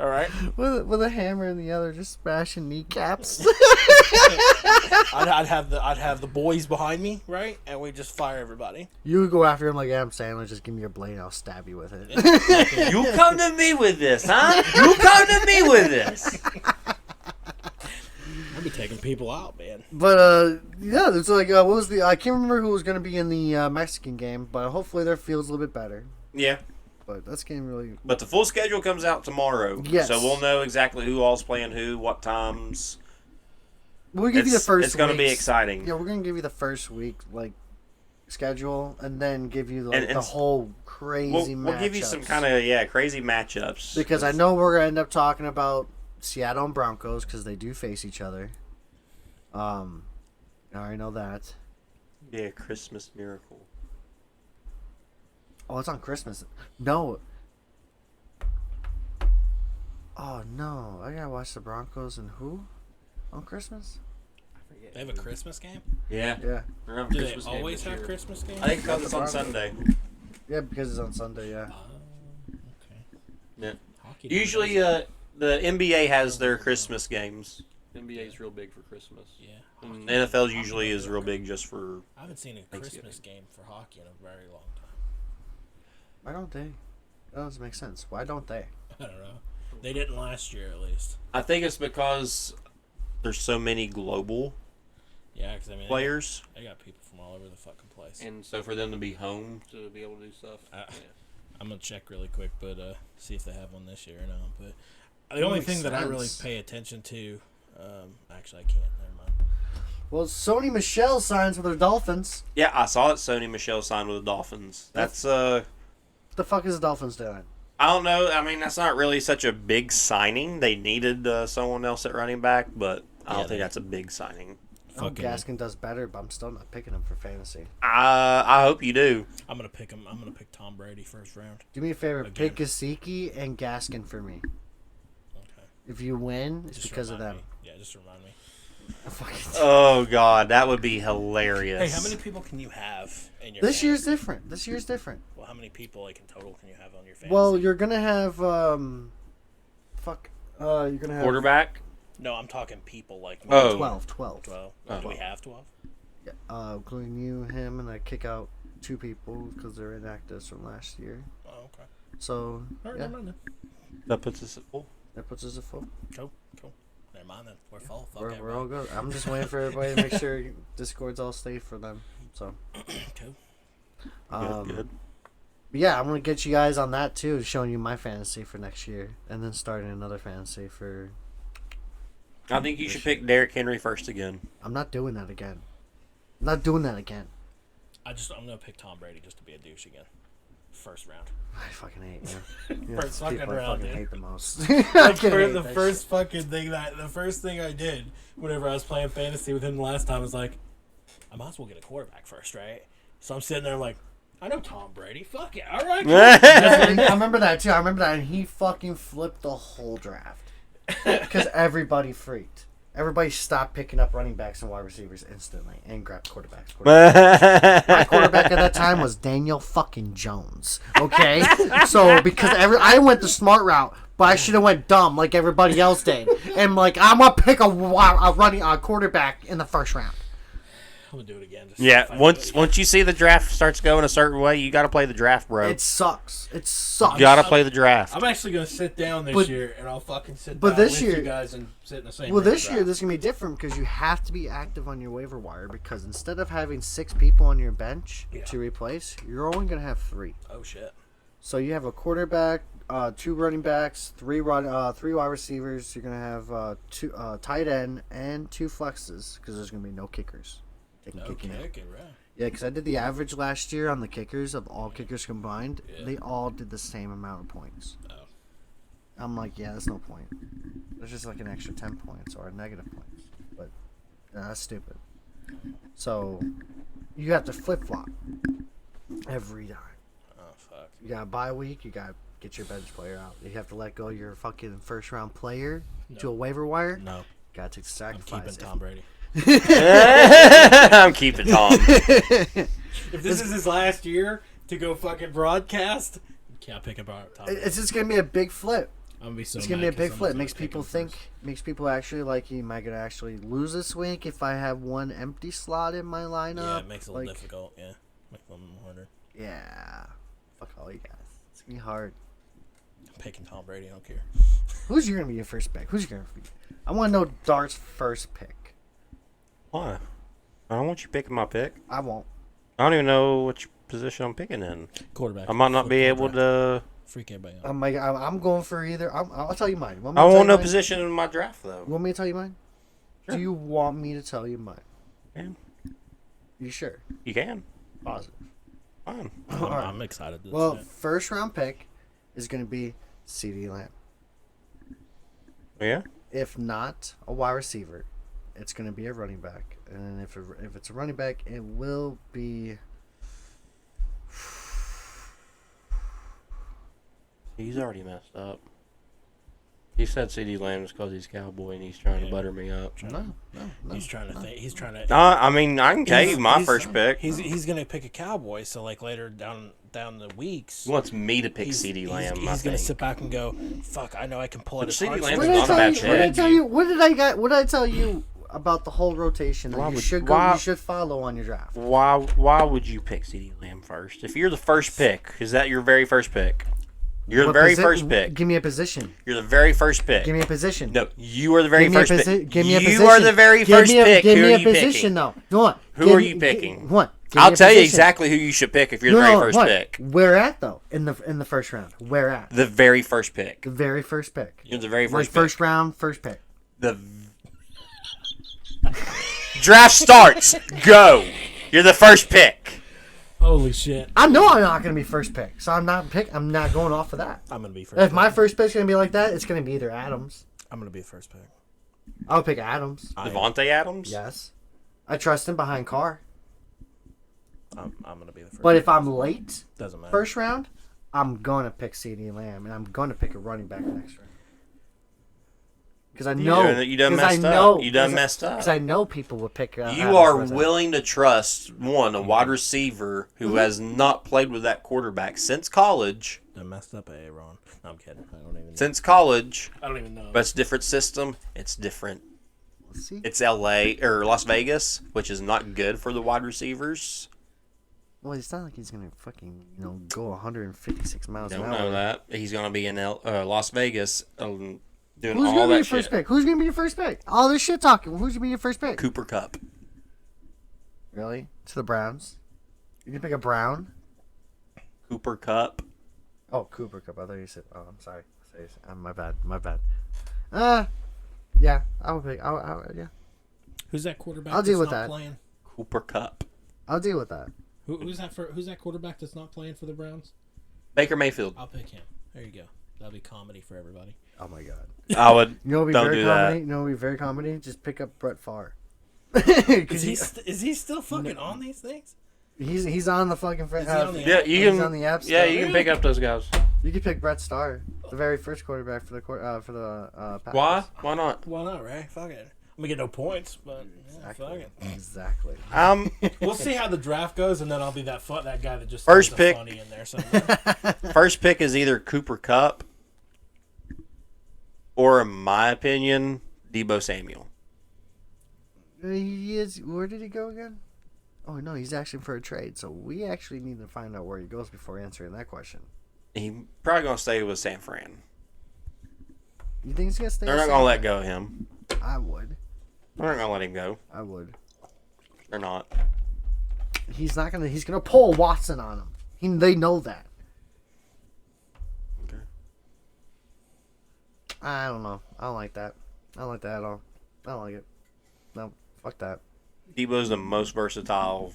[SPEAKER 3] All right.
[SPEAKER 2] With a hammer in the other, just smashing kneecaps.
[SPEAKER 3] I'd have the boys behind me, right? And we just fire everybody.
[SPEAKER 2] You would go after him like Adam Sandler, just give me your blade, I'll stab you with it.
[SPEAKER 1] you come to me with this, huh? You come to me with this.
[SPEAKER 3] I'd be taking people out, man.
[SPEAKER 2] But yeah, it's like what was I can't remember who was going to be in the Mexican game, but hopefully their field's a little bit better.
[SPEAKER 1] Yeah.
[SPEAKER 2] But that's game really.
[SPEAKER 1] But the full schedule comes out tomorrow.
[SPEAKER 2] Yes.
[SPEAKER 1] So we'll know exactly who all's playing who, what times.
[SPEAKER 2] We'll give you the first.
[SPEAKER 1] It's going to be
[SPEAKER 2] weeks.
[SPEAKER 1] exciting.
[SPEAKER 2] Yeah, we're gonna give you the first week, like schedule and then give you like
[SPEAKER 1] And
[SPEAKER 2] the whole crazy
[SPEAKER 1] We'll give you some kind of crazy matchups.
[SPEAKER 2] because I know we're gonna end up talking about Seattle and Broncos because they do face each other. I already know that.
[SPEAKER 1] Yeah, Christmas Miracle.
[SPEAKER 2] Oh, it's on Christmas. No. Oh no, I gotta watch the Broncos and who on Christmas?
[SPEAKER 3] They have a Christmas game?
[SPEAKER 1] Yeah.
[SPEAKER 2] Yeah.
[SPEAKER 1] We're gonna have a
[SPEAKER 3] Do they
[SPEAKER 1] Christmas game
[SPEAKER 3] always
[SPEAKER 1] this
[SPEAKER 3] have
[SPEAKER 1] year.
[SPEAKER 3] Christmas games?
[SPEAKER 1] I think because it's on Sunday.
[SPEAKER 2] Yeah, because it's on Sunday. Yeah.
[SPEAKER 3] Okay.
[SPEAKER 1] Yeah.
[SPEAKER 3] Hockey
[SPEAKER 1] Usually, the NBA has their Christmas games. NBA is real big for Christmas.
[SPEAKER 3] Yeah.
[SPEAKER 1] And NFL usually is real big just for.
[SPEAKER 3] I haven't seen a
[SPEAKER 1] Thanksgiving.
[SPEAKER 3] Christmas game for hockey in a very long time.
[SPEAKER 2] Why don't they? That doesn't make sense. Why don't they?
[SPEAKER 3] I don't know. They didn't last year, at least.
[SPEAKER 1] I think it's because there's so many global
[SPEAKER 3] Yeah, because I mean,
[SPEAKER 1] players,
[SPEAKER 3] they got people from all over the fucking place.
[SPEAKER 1] and so for them to be home to be able to do stuff.
[SPEAKER 3] I'm gonna check really quick, but see if they have one this year or not. But the only
[SPEAKER 2] makes
[SPEAKER 3] thing that I really
[SPEAKER 2] sense.
[SPEAKER 3] pay attention to, actually, I can't. Never mind.
[SPEAKER 2] Well, Sony Michelle signs with the Dolphins.
[SPEAKER 1] Yeah, I saw that Sony Michelle signed with the Dolphins. That's
[SPEAKER 2] What the fuck is the Dolphins doing?
[SPEAKER 1] I don't know. I mean, that's not really such a big signing. They needed someone else at running back, but I don't think that's a big signing.
[SPEAKER 2] I hope Gaskin does better, but I'm still not picking him for fantasy.
[SPEAKER 1] I hope you do.
[SPEAKER 3] I'm gonna pick him. I'm gonna pick Tom Brady first round.
[SPEAKER 2] Do me a favor,
[SPEAKER 3] Again.
[SPEAKER 2] pick Gesicki and Gaskin for me.
[SPEAKER 3] Okay.
[SPEAKER 2] If you win, it's
[SPEAKER 3] Just
[SPEAKER 2] because of
[SPEAKER 3] remind
[SPEAKER 2] them.
[SPEAKER 3] me. Yeah, just remind me.
[SPEAKER 1] Oh God, that would be hilarious.
[SPEAKER 3] Hey, how many people can you have in your?
[SPEAKER 2] This
[SPEAKER 3] fantasy?
[SPEAKER 2] year's different. This year's different.
[SPEAKER 3] Well, how many people like in total can you have on your fantasy?
[SPEAKER 2] Well, you're gonna have you're gonna have
[SPEAKER 1] quarterback?
[SPEAKER 3] no, I'm talking people like.
[SPEAKER 1] Oh.
[SPEAKER 2] 12.
[SPEAKER 3] 12.
[SPEAKER 1] Oh.
[SPEAKER 3] Do we have 12?
[SPEAKER 2] Yeah, including you, him, and I kick out 2 people because they're inactives from last year.
[SPEAKER 3] Oh, okay.
[SPEAKER 2] So
[SPEAKER 3] All right,
[SPEAKER 2] yeah,
[SPEAKER 3] never mind then.
[SPEAKER 1] That puts us at full.
[SPEAKER 2] that puts us at full.
[SPEAKER 3] Cool. Never mind then. We're full. Fuck
[SPEAKER 2] We're
[SPEAKER 3] everybody.
[SPEAKER 2] all good. I'm just waiting for everybody to make sure Discord's all safe for them. So
[SPEAKER 3] Cool.
[SPEAKER 1] Good.
[SPEAKER 2] But yeah, I'm gonna get you guys on that too, showing you my fantasy for next year, and then starting another fantasy for.
[SPEAKER 1] I think you should pick Derrick Henry first again.
[SPEAKER 2] I'm not doing that again. I'm not doing that again.
[SPEAKER 3] I'm gonna pick Tom Brady just to be a douche again. First round.
[SPEAKER 2] I fucking hate you. You're
[SPEAKER 3] First
[SPEAKER 2] the people
[SPEAKER 3] fucking
[SPEAKER 2] I
[SPEAKER 3] round,
[SPEAKER 2] fucking
[SPEAKER 3] dude.
[SPEAKER 2] hate the most.
[SPEAKER 3] The first thing I did whenever I was playing fantasy with him the last time was like, I might as well get a quarterback first, right? So I'm sitting there like, I know Tom Brady. Fuck yeah, all right.
[SPEAKER 2] I remember that too. I remember that, and he fucking flipped the whole draft because everybody freaked. Everybody stopped picking up running backs and wide receivers instantly and grabbed quarterbacks. My quarterback at that time was Daniel fucking Jones. Okay, so because I went the smart route, but I should have went dumb like everybody else did, and like I'm gonna pick a quarterback in the first round.
[SPEAKER 3] I'm gonna do it again. Just
[SPEAKER 1] Yeah,
[SPEAKER 3] if I
[SPEAKER 1] once
[SPEAKER 3] do it.
[SPEAKER 1] once you see the draft starts going a certain way, you got to play the draft, bro.
[SPEAKER 2] It sucks. It sucks.
[SPEAKER 1] You got to play the draft.
[SPEAKER 3] I'm actually gonna sit down this
[SPEAKER 2] But-
[SPEAKER 3] year and I'll fucking sit
[SPEAKER 2] but
[SPEAKER 3] down
[SPEAKER 2] this
[SPEAKER 3] with
[SPEAKER 2] year-
[SPEAKER 3] you guys and sit in the same.
[SPEAKER 2] Well,
[SPEAKER 3] room
[SPEAKER 2] this year
[SPEAKER 3] draft.
[SPEAKER 2] this is gonna be different because you have to be active on your waiver wire because instead of having 6 people on your bench
[SPEAKER 3] Yeah.
[SPEAKER 2] to replace, you're only gonna have 3.
[SPEAKER 3] Oh shit.
[SPEAKER 2] So you have a quarterback, 2 running backs, 3 wide receivers. You're gonna have 2 tight end and 2 flexes because there's gonna be no kickers. They can kick you out.
[SPEAKER 3] Okay, right.
[SPEAKER 2] Yeah, because I did the average last year on the kickers of all kickers combined.
[SPEAKER 3] Yeah.
[SPEAKER 2] They all did the same amount of points.
[SPEAKER 3] Oh.
[SPEAKER 2] I'm like, yeah, that's no point. There's just like an extra 10 points or a negative points. But that's stupid. So you have to flip flop every time.
[SPEAKER 3] Oh fuck.
[SPEAKER 2] You got a bye week. You got to get your bench player out. You have to let go your fucking first round player to a waiver wire.
[SPEAKER 3] No,
[SPEAKER 2] Got to take the
[SPEAKER 3] I'm
[SPEAKER 2] sacrifice.
[SPEAKER 3] keeping Tom Brady.
[SPEAKER 1] I'm keeping Tom.
[SPEAKER 3] If this is his last year to go fucking broadcast, can't pick up Tom Brady.
[SPEAKER 2] It's just gonna be a big flip.
[SPEAKER 3] I'm gonna be so.
[SPEAKER 2] It's gonna be a
[SPEAKER 3] mad 'cause
[SPEAKER 2] big
[SPEAKER 3] I'm
[SPEAKER 2] flip.
[SPEAKER 3] gonna
[SPEAKER 2] Makes
[SPEAKER 3] pick
[SPEAKER 2] people
[SPEAKER 3] him
[SPEAKER 2] think.
[SPEAKER 3] first.
[SPEAKER 2] Makes people actually like, am I gonna actually lose this week if I have one empty slot in my lineup?
[SPEAKER 3] Yeah, it makes it a little
[SPEAKER 2] Like,
[SPEAKER 3] difficult. Yeah, makes it a little harder.
[SPEAKER 2] Yeah. Fuck all you guys. It's gonna be hard.
[SPEAKER 3] I'm picking Tom Brady. I don't care.
[SPEAKER 2] Who's gonna be your first pick? Who's gonna be? I want to know Dart's first pick.
[SPEAKER 1] Why? I don't want you picking my pick.
[SPEAKER 2] I won't.
[SPEAKER 1] I don't even know which position I'm picking in.
[SPEAKER 3] Quarterback.
[SPEAKER 1] I might not be able to.
[SPEAKER 3] freak everybody out.
[SPEAKER 2] I'm going for either. I'll tell you mine. Want me
[SPEAKER 1] I
[SPEAKER 2] to tell
[SPEAKER 1] want
[SPEAKER 2] you
[SPEAKER 1] no
[SPEAKER 2] mine?
[SPEAKER 1] position in my draft though.
[SPEAKER 2] You want me to tell you mine?
[SPEAKER 1] Sure.
[SPEAKER 2] Do you want me to tell you mine?
[SPEAKER 1] Yeah,
[SPEAKER 2] You sure?
[SPEAKER 1] you can.
[SPEAKER 2] Positive.
[SPEAKER 1] Fine.
[SPEAKER 3] I'm excited.
[SPEAKER 2] Well, first round pick is going to be CeeDee Lamb.
[SPEAKER 1] Yeah.
[SPEAKER 2] If not a wide receiver, it's going to be a running back. And if it's a running back, it will be.
[SPEAKER 1] He's already messed up. He said CeeDee Lamb is because he's cowboy and he's trying to butter me up.
[SPEAKER 2] No.
[SPEAKER 3] He's trying to think. He's trying to.
[SPEAKER 1] I mean, I can tell you my first pick.
[SPEAKER 3] He's gonna pick a cowboy. So like later down the weeks,
[SPEAKER 1] He wants me to pick CeeDee Lamb.
[SPEAKER 3] He's gonna sit back and go, "Fuck, I know I can pull it."
[SPEAKER 1] CeeDee
[SPEAKER 3] apart."
[SPEAKER 1] Lamb's not a bad
[SPEAKER 2] What did I
[SPEAKER 1] pick.
[SPEAKER 2] tell you? What did I tell you about the whole rotation? That you should follow on your draft.
[SPEAKER 1] Why would you pick CeeDee Lamb first? If you're the first pick, is that your very first pick? You're the very first pick.
[SPEAKER 2] Give me a position.
[SPEAKER 1] You're the very first pick.
[SPEAKER 2] Give me a position.
[SPEAKER 1] No, you are the very first pick.
[SPEAKER 2] Give me a position.
[SPEAKER 1] You are the very first pick.
[SPEAKER 2] Give me
[SPEAKER 1] Who
[SPEAKER 2] a
[SPEAKER 1] are you
[SPEAKER 2] position,
[SPEAKER 1] picking?
[SPEAKER 2] though. Go on.
[SPEAKER 1] Who are you picking?
[SPEAKER 2] What?
[SPEAKER 1] I'll tell you exactly who you should pick if you're the very first pick.
[SPEAKER 2] Where at though? In the first round. Where at?
[SPEAKER 1] The very first pick.
[SPEAKER 2] The very first pick.
[SPEAKER 1] You're the very
[SPEAKER 2] My
[SPEAKER 1] first pick.
[SPEAKER 2] first round, first pick.
[SPEAKER 1] The draft starts. Go. You're the first pick.
[SPEAKER 3] Holy shit!
[SPEAKER 2] I know I'm not gonna be first pick, so I'm not going off of that.
[SPEAKER 3] I'm gonna be first.
[SPEAKER 2] If my first pick's gonna be like that, it's gonna be either Adams.
[SPEAKER 3] I'm gonna be the first pick.
[SPEAKER 2] I'll pick Adams.
[SPEAKER 1] Devontae Adams.
[SPEAKER 2] Yes, I trust him behind Carr.
[SPEAKER 3] I'm gonna be the first.
[SPEAKER 2] But if I'm late,
[SPEAKER 3] doesn't matter.
[SPEAKER 2] first round, I'm gonna pick CeeDee Lamb, and I'm gonna pick a running back next round. Because I know
[SPEAKER 1] You done messed up. You done messed up.
[SPEAKER 2] Because I know people would pick.
[SPEAKER 1] You
[SPEAKER 2] Adams
[SPEAKER 1] are
[SPEAKER 2] with that.
[SPEAKER 1] willing to trust a wide receiver who has not played with that quarterback since college.
[SPEAKER 3] Done messed up, Aaron. No, I'm kidding. I don't even. Know.
[SPEAKER 1] Since college.
[SPEAKER 3] I don't even know.
[SPEAKER 1] But it's a different system. It's different.
[SPEAKER 2] Let's see.
[SPEAKER 1] It's L.A. or Las Vegas, which is not good for the wide receivers.
[SPEAKER 2] Well, it's not like he's gonna fucking go 156 miles an
[SPEAKER 1] Don't
[SPEAKER 2] hour.
[SPEAKER 1] know that. He's going to be in Las Vegas doing
[SPEAKER 2] Who's
[SPEAKER 1] all
[SPEAKER 2] gonna be
[SPEAKER 1] that
[SPEAKER 2] your first
[SPEAKER 1] shit.
[SPEAKER 2] pick? Who's gonna be your first pick? All this shit talking. Who's gonna be your first pick?
[SPEAKER 1] Cooper Kupp.
[SPEAKER 2] Really? To the Browns? You can pick a Brown?
[SPEAKER 1] Cooper Kupp.
[SPEAKER 2] Oh, Cooper Cup. I thought you said. Oh, I'm sorry. My bad. Yeah. I would pick. Yeah.
[SPEAKER 3] Who's that quarterback?
[SPEAKER 2] I'll deal
[SPEAKER 3] that's
[SPEAKER 2] with
[SPEAKER 3] not
[SPEAKER 2] that.
[SPEAKER 3] Playing?
[SPEAKER 1] Cooper Kupp.
[SPEAKER 2] I'll deal with that.
[SPEAKER 3] Who's that quarterback that's not playing for the Browns?
[SPEAKER 1] Baker Mayfield.
[SPEAKER 3] I'll pick him. There you go. That'll be comedy for everybody.
[SPEAKER 2] Oh my god.
[SPEAKER 1] I would.
[SPEAKER 2] You know what would be
[SPEAKER 1] Don't
[SPEAKER 2] very
[SPEAKER 1] do
[SPEAKER 2] comedy?
[SPEAKER 1] that.
[SPEAKER 2] You know what would be very comedy? Just pick up Brett Favre.
[SPEAKER 3] Is he still fucking on these things?
[SPEAKER 2] He's on the fucking.
[SPEAKER 3] Is he on the
[SPEAKER 1] Yeah, you
[SPEAKER 2] he's
[SPEAKER 1] can.
[SPEAKER 2] on the app.
[SPEAKER 1] Yeah,
[SPEAKER 2] Store.
[SPEAKER 1] you can pick up those guys.
[SPEAKER 2] You could pick Brett Starr, the very first quarterback for the Packers.
[SPEAKER 1] Why? Why not?
[SPEAKER 3] Why not, Ray? Fuck it. I'm gonna get no points, but yeah, fuck it.
[SPEAKER 2] Exactly.
[SPEAKER 3] We'll see how the draft goes, and then I'll be that guy that just
[SPEAKER 1] First
[SPEAKER 3] throws a
[SPEAKER 1] pick.
[SPEAKER 3] funny in there somewhere.
[SPEAKER 1] First pick is either Cooper Kupp or, in my opinion, Deebo Samuel.
[SPEAKER 2] He is. Where did he go again? Oh no, he's asking for a trade. So we actually need to find out where he goes before answering that question.
[SPEAKER 1] He probably gonna stay with San Fran.
[SPEAKER 2] You think he's gonna stay?
[SPEAKER 1] They're
[SPEAKER 2] with
[SPEAKER 1] not gonna
[SPEAKER 2] San
[SPEAKER 1] let
[SPEAKER 2] Fran?
[SPEAKER 1] go of him.
[SPEAKER 2] I would.
[SPEAKER 1] They're not gonna let him go.
[SPEAKER 2] I would.
[SPEAKER 1] They're not.
[SPEAKER 2] He's not gonna. He's gonna pull Watson on him. They know that.
[SPEAKER 1] Okay.
[SPEAKER 2] I don't know. I don't like that. I don't like that at all. I don't like it. No, fuck that.
[SPEAKER 1] Deebo's the most versatile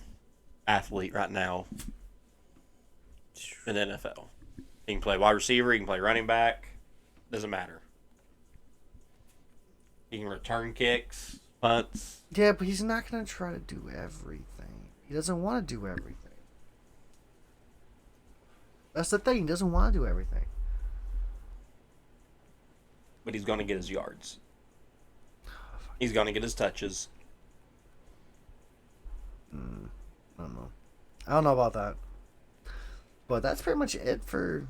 [SPEAKER 1] athlete right now in the NFL. He can play wide receiver. He can play running back. Doesn't matter. He can return kicks, punts.
[SPEAKER 2] Yeah, but he's not gonna try to do everything. He doesn't want to do everything. That's the thing. He doesn't want to do everything.
[SPEAKER 1] But he's going to get his yards. He's going to get his touches.
[SPEAKER 2] I don't know. I don't know about that. But that's pretty much it for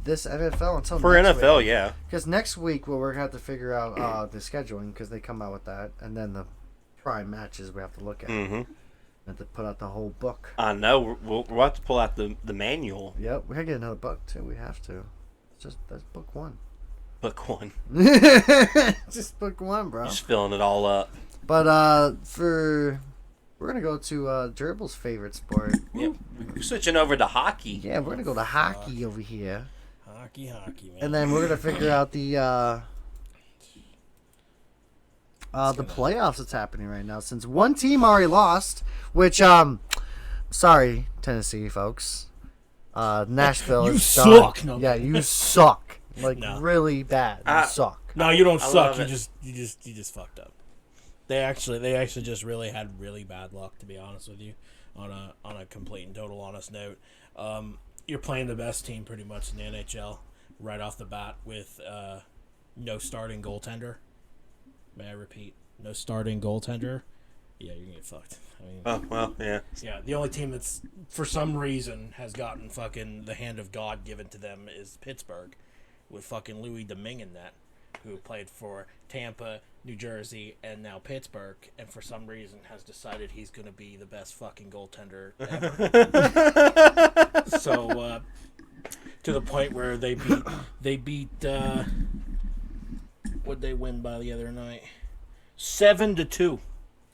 [SPEAKER 2] this NFL until
[SPEAKER 1] For
[SPEAKER 2] next
[SPEAKER 1] NFL,
[SPEAKER 2] week.
[SPEAKER 1] yeah.
[SPEAKER 2] Because next week, well, we're going to have to figure out the scheduling because they come out with that. And then the prime matches we have to look at.
[SPEAKER 1] Mm-hmm.
[SPEAKER 2] And to put out the whole book.
[SPEAKER 1] I know. We'll have to pull out the manual.
[SPEAKER 2] Yep, we got to get another book, too. We have to. That's book one.
[SPEAKER 1] Book one.
[SPEAKER 2] Just book one, bro.
[SPEAKER 1] Just filling it all up.
[SPEAKER 2] But we're gonna go to Gerbill's favorite sport.
[SPEAKER 1] Yep. We're switching over to hockey.
[SPEAKER 2] Yeah, we're gonna go to hockey over here,
[SPEAKER 3] Hockey, man.
[SPEAKER 2] and then we're gonna figure out the playoffs that's happening right now. Since one team already lost, which sorry, Tennessee folks. Nashville
[SPEAKER 3] You
[SPEAKER 2] is
[SPEAKER 3] suck.
[SPEAKER 2] done.
[SPEAKER 3] No.
[SPEAKER 2] Yeah, you suck. Like
[SPEAKER 3] No.
[SPEAKER 2] really bad. You suck.
[SPEAKER 3] No, you don't
[SPEAKER 1] I
[SPEAKER 3] suck.
[SPEAKER 1] love
[SPEAKER 3] You
[SPEAKER 1] it.
[SPEAKER 3] just fucked up. They actually just really had really bad luck, to be honest with you, on a complete and total honest note. You're playing the best team pretty much in the NHL right off the bat with no starting goaltender. May I repeat? No starting goaltender. Yeah, you're gonna get fucked. I mean,
[SPEAKER 1] Oh, well, yeah.
[SPEAKER 3] yeah, the only team that's for some reason has gotten fucking the hand of God given to them is Pittsburgh, with fucking Louis Domingue in that, who played for Tampa, New Jersey, and now Pittsburgh, and for some reason has decided he's gonna be the best fucking goaltender ever. So to the point where they beat what'd they win by the other night? 7-2.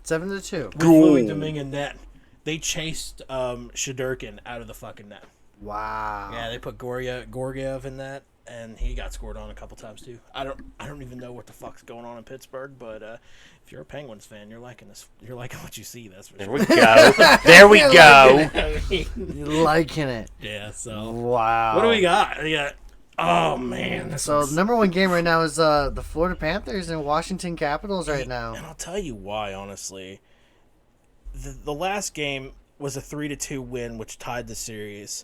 [SPEAKER 2] 7-2.
[SPEAKER 3] With Louis Domingue in net. They chased Shadurkin out of the fucking net.
[SPEAKER 2] Wow.
[SPEAKER 3] Yeah, they put Gorgiev in that, and he got scored on a couple times too. I don't even know what the fuck's going on in Pittsburgh, but if you're a Penguins fan, you're liking this. You're liking what you see. That's for
[SPEAKER 1] There
[SPEAKER 3] sure.
[SPEAKER 1] we go. There we go.
[SPEAKER 2] You're liking it.
[SPEAKER 3] Yeah. So
[SPEAKER 2] Wow.
[SPEAKER 3] what do we got? We got. Oh man.
[SPEAKER 2] So the number one game right now is the Florida Panthers and Washington Capitals right now.
[SPEAKER 3] And I'll tell you why, honestly. The last game was a 3-2 win, which tied the series.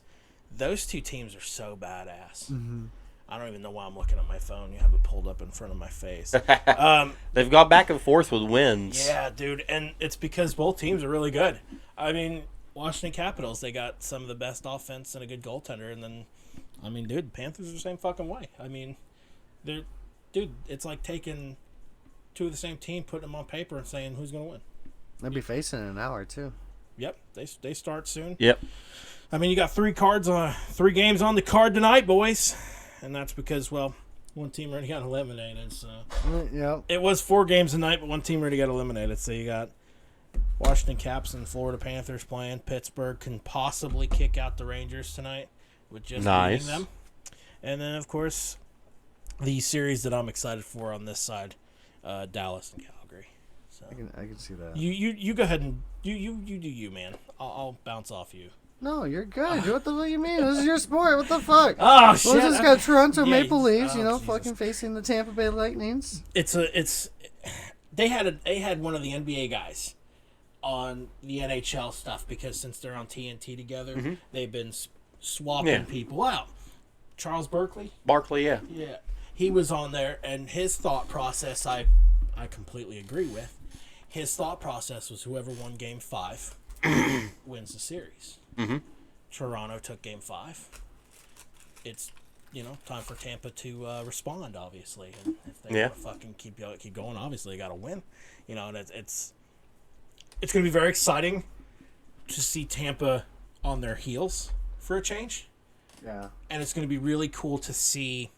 [SPEAKER 3] Those two teams are so badass.
[SPEAKER 2] Mm-hmm.
[SPEAKER 3] I don't even know why I'm looking at my phone. You have it pulled up in front of my face.
[SPEAKER 1] They've gone back and forth with wins.
[SPEAKER 3] Yeah, dude, and it's because both teams are really good. I mean, Washington Capitals, they got some of the best offense and a good goaltender, and then, I mean, dude, the Panthers are the same fucking way. I mean, it's like taking two of the same team, putting them on paper, and saying who's going to win.
[SPEAKER 2] They'll be facing in an hour too.
[SPEAKER 3] Yep, they start soon.
[SPEAKER 1] Yep.
[SPEAKER 3] I mean, you got 3 games on the card tonight, boys, and that's because, well, one team already got eliminated. So
[SPEAKER 2] Yep.
[SPEAKER 3] it was 4 games tonight, but one team already got eliminated. So you got Washington Caps and Florida Panthers playing. Pittsburgh can possibly kick out the Rangers tonight with just beating them. And then, of course, the series that I'm excited for on this side, Dallas and Calgary. So
[SPEAKER 2] I can see that.
[SPEAKER 3] you go ahead and you do you, man. I'll bounce off you.
[SPEAKER 2] No, you're good. What the fuck you mean? This is your sport. What the fuck?
[SPEAKER 3] Oh shit!
[SPEAKER 2] Well, just got Toronto
[SPEAKER 3] Yeah,
[SPEAKER 2] Maple Leafs,
[SPEAKER 3] Jesus.
[SPEAKER 2] fucking facing the Tampa Bay Lightnings.
[SPEAKER 3] They had one of the NBA guys on the NHL stuff because since they're on TNT together, they've been swapping people out. Charles Barkley,
[SPEAKER 1] yeah.
[SPEAKER 3] yeah, he was on there, and his thought process I completely agree with. His thought process was whoever won Game 5 wins the series.
[SPEAKER 1] Mm-hmm.
[SPEAKER 3] Toronto took Game 5. It's time for Tampa to respond, obviously. And if they want to fucking keep going, obviously they got to win. And it's going to be very exciting to see Tampa on their heels for a change.
[SPEAKER 2] Yeah.
[SPEAKER 3] And it's going to be really cool to see.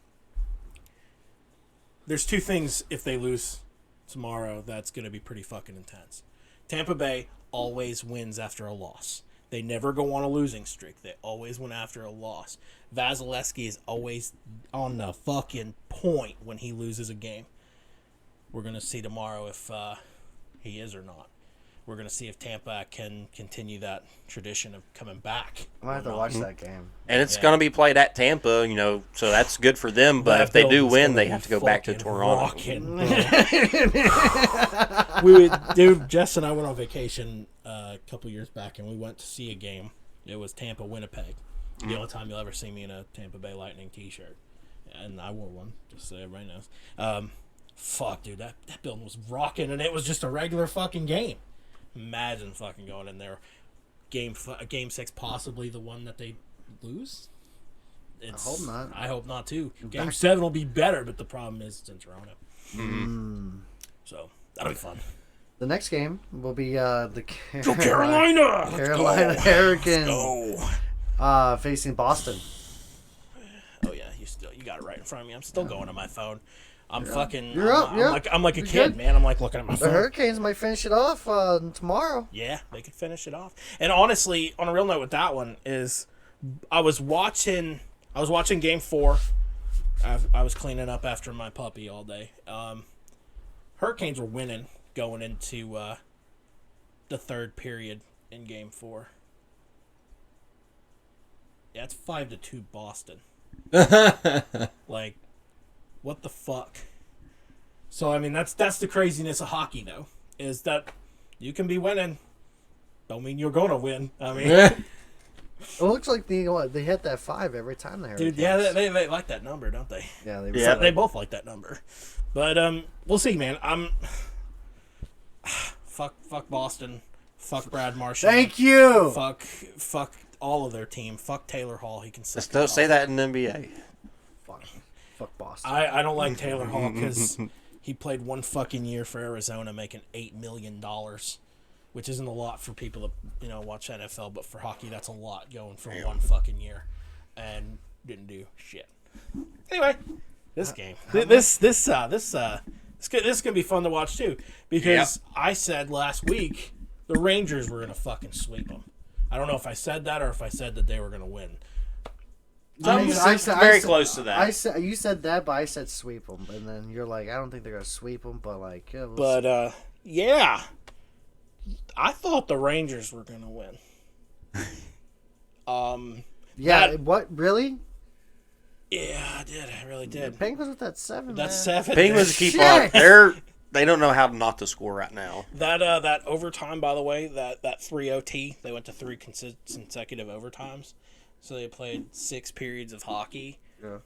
[SPEAKER 3] There's 2 things if they lose tomorrow that's going to be pretty fucking intense. Tampa Bay always wins after a loss. They never go on a losing streak. They always win after a loss. Vasilevsky is always on the fucking point when he loses a game. We're going to see tomorrow if he is or not. We're going to see if Tampa can continue that tradition of coming back.
[SPEAKER 2] I might have to watch that game.
[SPEAKER 1] And it's going to be played at Tampa, so that's good for them. But if they do win, they have to go back to Toronto.
[SPEAKER 3] Jess and I went on vacation a couple years back, and we went to see a game. It was Tampa Winnipeg. The only time you'll ever see me in a Tampa Bay Lightning t-shirt, and I wore one just so everybody knows. Fuck, dude, that building was rocking, and it was just a regular fucking game. Imagine fucking going in there, game 6, possibly the one that they lose.
[SPEAKER 2] I hope not.
[SPEAKER 3] I hope not too. Game 7 will be better, but the problem is it's in Toronto. So that'll be fun.
[SPEAKER 2] The next game will be the
[SPEAKER 3] Go Carolina!
[SPEAKER 2] Carolina Hurricanes facing Boston.
[SPEAKER 3] Oh yeah, you got it right in front of me. I'm still going on my phone. I'm fucking.
[SPEAKER 2] You're up.
[SPEAKER 3] I'm like a
[SPEAKER 2] You're
[SPEAKER 3] kid,
[SPEAKER 2] good.
[SPEAKER 3] man. I'm like looking at my
[SPEAKER 2] The
[SPEAKER 3] phone.
[SPEAKER 2] Hurricanes might finish it off tomorrow.
[SPEAKER 3] Yeah, they could finish it off. And honestly, on a real note with that one is, I was watching Game 4. I was cleaning up after my puppy all day. Hurricanes were winning going into the third period in Game 4. Yeah, it's 5-2 Boston. Like, what the fuck? So I mean, that's the craziness of hockey, though, is that you can be winning, don't mean you're gonna win. I mean,
[SPEAKER 2] It looks like they hit that 5 every time they
[SPEAKER 3] dude, yeah, they like that number, don't they?
[SPEAKER 2] Yeah,
[SPEAKER 3] They both like that number. But we'll see, man. Fuck Boston. Fuck Brad Marchand.
[SPEAKER 2] Thank you.
[SPEAKER 3] Fuck all of their team. Fuck Taylor Hall. He can
[SPEAKER 1] Just don't say that in the NBA.
[SPEAKER 2] Fuck Boston.
[SPEAKER 3] I don't like Taylor Hall because he played one fucking year for Arizona, making $8 million, which isn't a lot for people that watch NFL, but for hockey, that's a lot going for one fucking year, and didn't do shit. Anyway, this game, this is gonna be fun to watch too, because I said last week the Rangers were gonna fucking sweep them. I don't know if I said that or if I said that they were gonna win.
[SPEAKER 1] I said very close to that.
[SPEAKER 2] You said that, but I said sweep them, and then you're like, I don't think they're gonna sweep them, but like, yeah,
[SPEAKER 3] yeah, I thought the Rangers were gonna win.
[SPEAKER 2] Yeah, what really?
[SPEAKER 3] Yeah, I did. I really did.
[SPEAKER 2] Penguins with that 7.
[SPEAKER 3] That's
[SPEAKER 2] man.
[SPEAKER 3] 7.
[SPEAKER 1] Penguins keep on. They don't know how not to score right now.
[SPEAKER 3] That overtime, by the way, that 3 OT, they went to 3 consecutive overtimes. So they played 6 periods of hockey.
[SPEAKER 2] Yeah.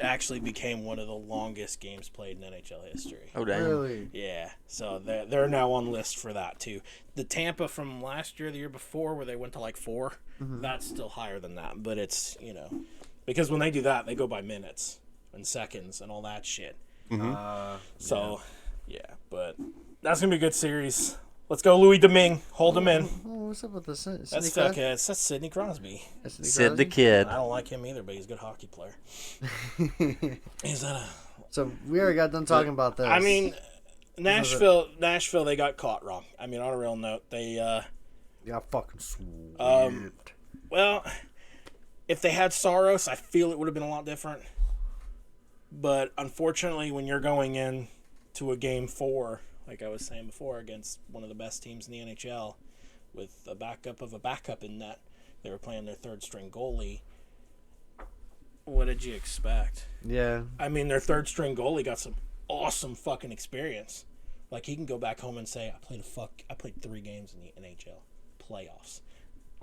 [SPEAKER 3] Actually became one of the longest games played in NHL history.
[SPEAKER 1] Oh, damn.
[SPEAKER 2] Really?
[SPEAKER 3] Yeah. So they're now on list for that, too. The Tampa from last year, the year before, where they went to like 4, that's still higher than that. But it's, because when they do that, they go by minutes and seconds and all that shit. Yeah, but that's going to be a good series. Let's go, Louis Domingue. Hold him in.
[SPEAKER 2] Oh, what's up with this?
[SPEAKER 3] That's okay. That's Sidney Crosby.
[SPEAKER 1] Sid the Kid.
[SPEAKER 3] I don't like him either, but he's a good hockey player.
[SPEAKER 2] So we already got done talking about this.
[SPEAKER 3] I mean, Nashville, they got caught wrong. I mean, on a real note, they
[SPEAKER 2] got fucking swept.
[SPEAKER 3] Well, if they had Saros, I feel it would have been a lot different. But unfortunately, when you're going in to a game 4, like I was saying before, against one of the best teams in the NHL, with a backup of a backup in net, they were playing their 3rd-string goalie. What did you expect?
[SPEAKER 2] Yeah.
[SPEAKER 3] I mean, their 3rd-string goalie got some awesome fucking experience. Like, he can go back home and say, I played 3 games in the NHL playoffs.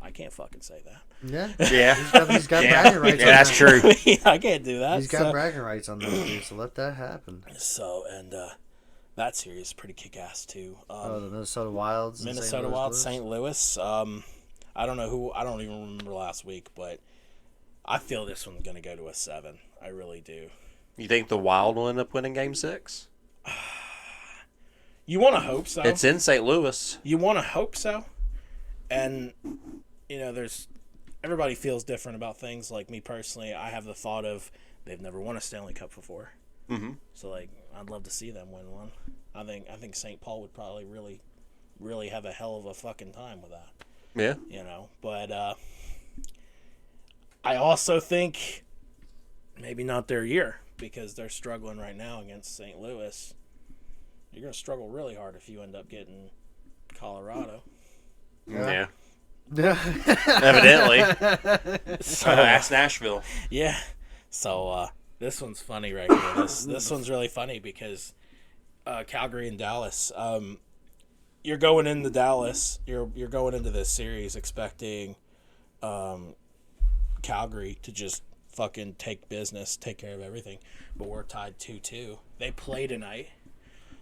[SPEAKER 3] I can't fucking say that.
[SPEAKER 2] Yeah. He's got bragging rights.
[SPEAKER 1] Yeah, that's true.
[SPEAKER 3] I can't do that.
[SPEAKER 2] He's got bragging rights on those dudes, so let that happen.
[SPEAKER 3] So, and that series is pretty kick-ass, too.
[SPEAKER 2] The Minnesota Wilds.
[SPEAKER 3] Minnesota Wild, St. Louis. I don't know who. I don't even remember last week, but I feel this one's going to go to a 7. I really do.
[SPEAKER 1] You think the Wild will end up winning Game 6?
[SPEAKER 3] You want to hope so.
[SPEAKER 1] It's in St. Louis.
[SPEAKER 3] You want to hope so. And, everybody feels different about things. Like me personally, I have the thought of they've never won a Stanley Cup before.
[SPEAKER 1] Mm-hmm.
[SPEAKER 3] So, I'd love to see them win one. I think St. Paul would probably really, really have a hell of a fucking time with that.
[SPEAKER 1] Yeah.
[SPEAKER 3] But I also think maybe not their year, because they're struggling right now against St. Louis. You're going to struggle really hard if you end up getting Colorado.
[SPEAKER 1] Yeah.
[SPEAKER 2] Yeah.
[SPEAKER 1] Evidently. So, ask Nashville.
[SPEAKER 3] Yeah. So this one's funny right here. This one's really funny because Calgary and Dallas. You're going into Dallas. You're going into this series expecting Calgary to just fucking take business, take care of everything. But we're tied 2-2. They play tonight.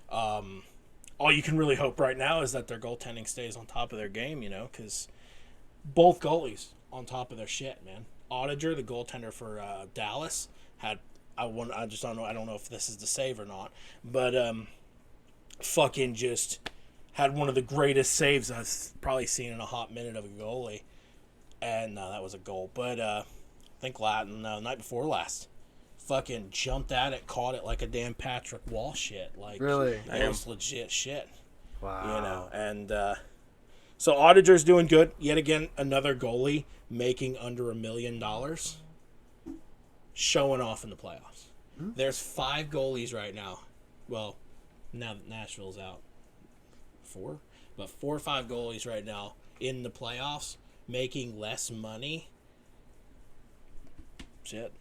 [SPEAKER 3] All you can really hope right now is that their goaltending stays on top of their game, because both goalies on top of their shit, man. Audiger, the goaltender for Dallas, had I just don't know. I don't know if this is the save or not, but fucking just had one of the greatest saves I've probably seen in a hot minute of a goalie, and that was a goal. But I think night before last, fucking jumped at it, caught it like a damn Patrick Wall shit. Like,
[SPEAKER 2] really,
[SPEAKER 3] it was legit shit.
[SPEAKER 2] Wow.
[SPEAKER 3] And so Audiger's doing good. Yet again, another goalie making under $1 million, showing off in the playoffs. Mm-hmm. There's 5 goalies right now. Well, now that Nashville's out, 4, but 4 or 5 goalies right now in the playoffs making less money shit.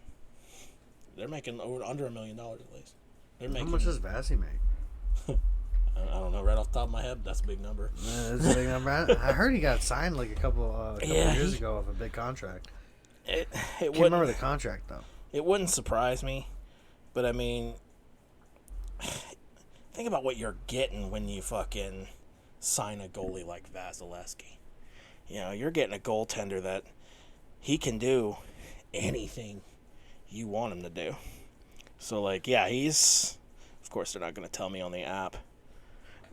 [SPEAKER 3] They're making under $1 million at least. They're
[SPEAKER 2] How
[SPEAKER 3] making.
[SPEAKER 2] much does Vazzy make?
[SPEAKER 3] I don't know. Right off the top of my head, that's a big number.
[SPEAKER 2] That's a big number. I heard he got signed like a couple years ago of a big contract.
[SPEAKER 3] It
[SPEAKER 2] Can't remember the contract though.
[SPEAKER 3] It wouldn't surprise me, but I mean, think about what you're getting when you fucking sign a goalie like Vasilevsky. You know, you're getting a goaltender that he can do anything you want him to do. So, like, yeah, he's... Of course, they're not going to tell me on the app.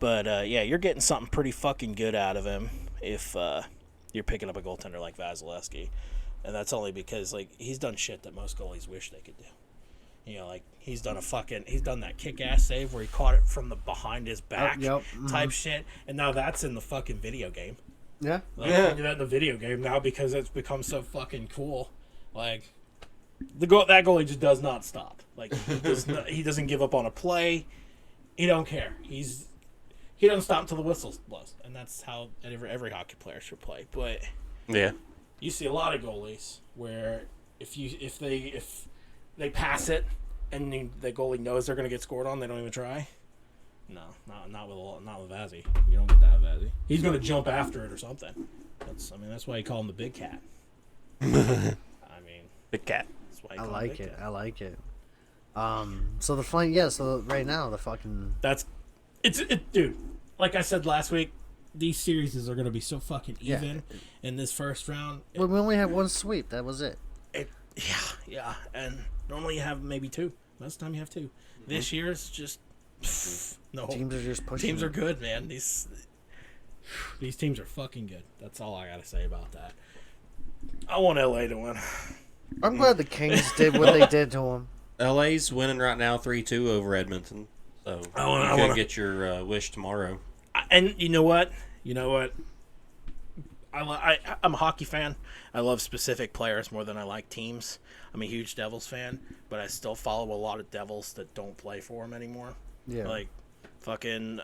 [SPEAKER 3] But, yeah, you're getting something pretty fucking good out of him if you're picking up a goaltender like Vasilevsky. And that's only because, like, he's done shit that most goalies wish they could do. You know, like, he's done that kick-ass save where he caught it from the behind his back type shit. And now that's in the fucking video game.
[SPEAKER 2] Yeah.
[SPEAKER 3] Like, you do that in the video game now because it's become so fucking cool. Like, that goalie just does not stop. Like, he doesn't give up on a play. He don't care. He doesn't stop until the whistle blows. And that's how every hockey player should play. But
[SPEAKER 1] yeah,
[SPEAKER 3] you see a lot of goalies where if they pass it and the goalie knows they're going to get scored on, they don't even try. No, not with Vazzy. You don't get that with Vazzy. He's going to jump after it or something. That's why you call him the big cat.
[SPEAKER 1] big cat.
[SPEAKER 3] That's why you
[SPEAKER 2] I
[SPEAKER 3] call him
[SPEAKER 2] like
[SPEAKER 3] big
[SPEAKER 2] it.
[SPEAKER 3] cat.
[SPEAKER 2] I like it. So the flank, yeah. So right now the fucking
[SPEAKER 3] Dude. Like I said last week, these series are going to be so fucking even in this first round.
[SPEAKER 2] we only had one sweep. That was it.
[SPEAKER 3] Yeah, and normally you have maybe two. Most of the time you have two. This year's just no.
[SPEAKER 2] Teams are just pushing.
[SPEAKER 3] Teams are good, man. These teams are fucking good. That's all I gotta say about that. I want LA to win.
[SPEAKER 2] I'm glad the Kings did what they did to him.
[SPEAKER 1] LA's winning right now 3-2 over Edmonton. So you could get your wish tomorrow.
[SPEAKER 3] And you know what? I'm a hockey fan. I love specific players more than I like teams. I'm a huge Devils fan, but I still follow a lot of Devils that don't play for them anymore.
[SPEAKER 2] Yeah.
[SPEAKER 3] Like fucking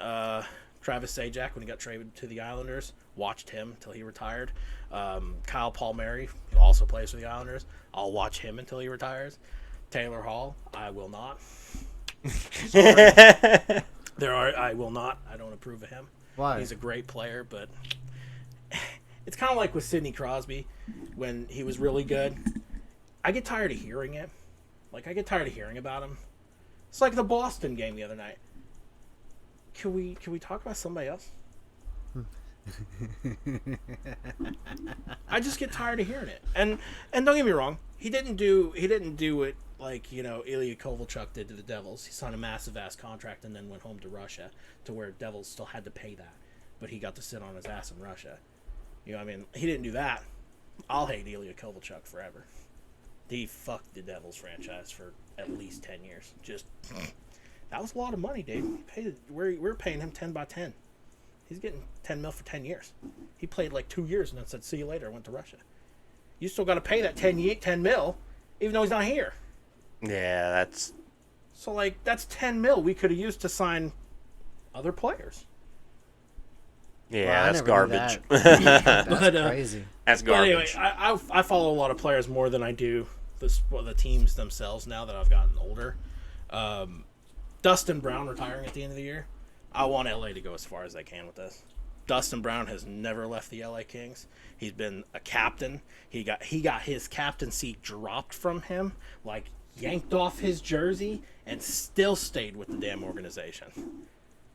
[SPEAKER 3] Travis Zajac when he got traded to the Islanders. Watched him until he retired. Kyle Palmieri, who also plays for the Islanders. I'll watch him until he retires. Taylor Hall, I will not. I will not. I don't approve of him.
[SPEAKER 2] Why?
[SPEAKER 3] He's a great player, but it's kind of like with Sidney Crosby when he was really good. I get tired of hearing it. Like, I get tired of hearing about him. It's like the Boston game the other night. Can we talk about somebody else? I just get tired of hearing it. And don't get me wrong, he didn't do it like, Ilya Kovalchuk did to the Devils. He signed a massive ass contract and then went home to Russia, to where Devils still had to pay that, but he got to sit on his ass in Russia. He didn't do that. I'll hate Ilya Kovalchuk forever. He fucked the Devils franchise for at least 10 years. Just that was a lot of money, Dave. We're paying him 10 by 10. He's getting $10 million for 10 years. He played like 2 years and then said, "See you later." Went to Russia. You still got to pay that $10 million, even though he's not here.
[SPEAKER 1] Yeah, that's...
[SPEAKER 3] So, like, that's $10 million we could have used to sign other players.
[SPEAKER 1] Yeah, that's garbage.
[SPEAKER 2] That's
[SPEAKER 3] But,
[SPEAKER 2] crazy.
[SPEAKER 1] That's
[SPEAKER 3] But anyway,
[SPEAKER 1] garbage.
[SPEAKER 3] I follow a lot of players more than I do the teams themselves now that I've gotten older. Dustin Brown retiring at the end of the year. I want LA to go as far as they can with this. Dustin Brown has never left the LA Kings. He's been a captain. He got his captaincy dropped from him, like yanked off his jersey, and still stayed with the damn organization.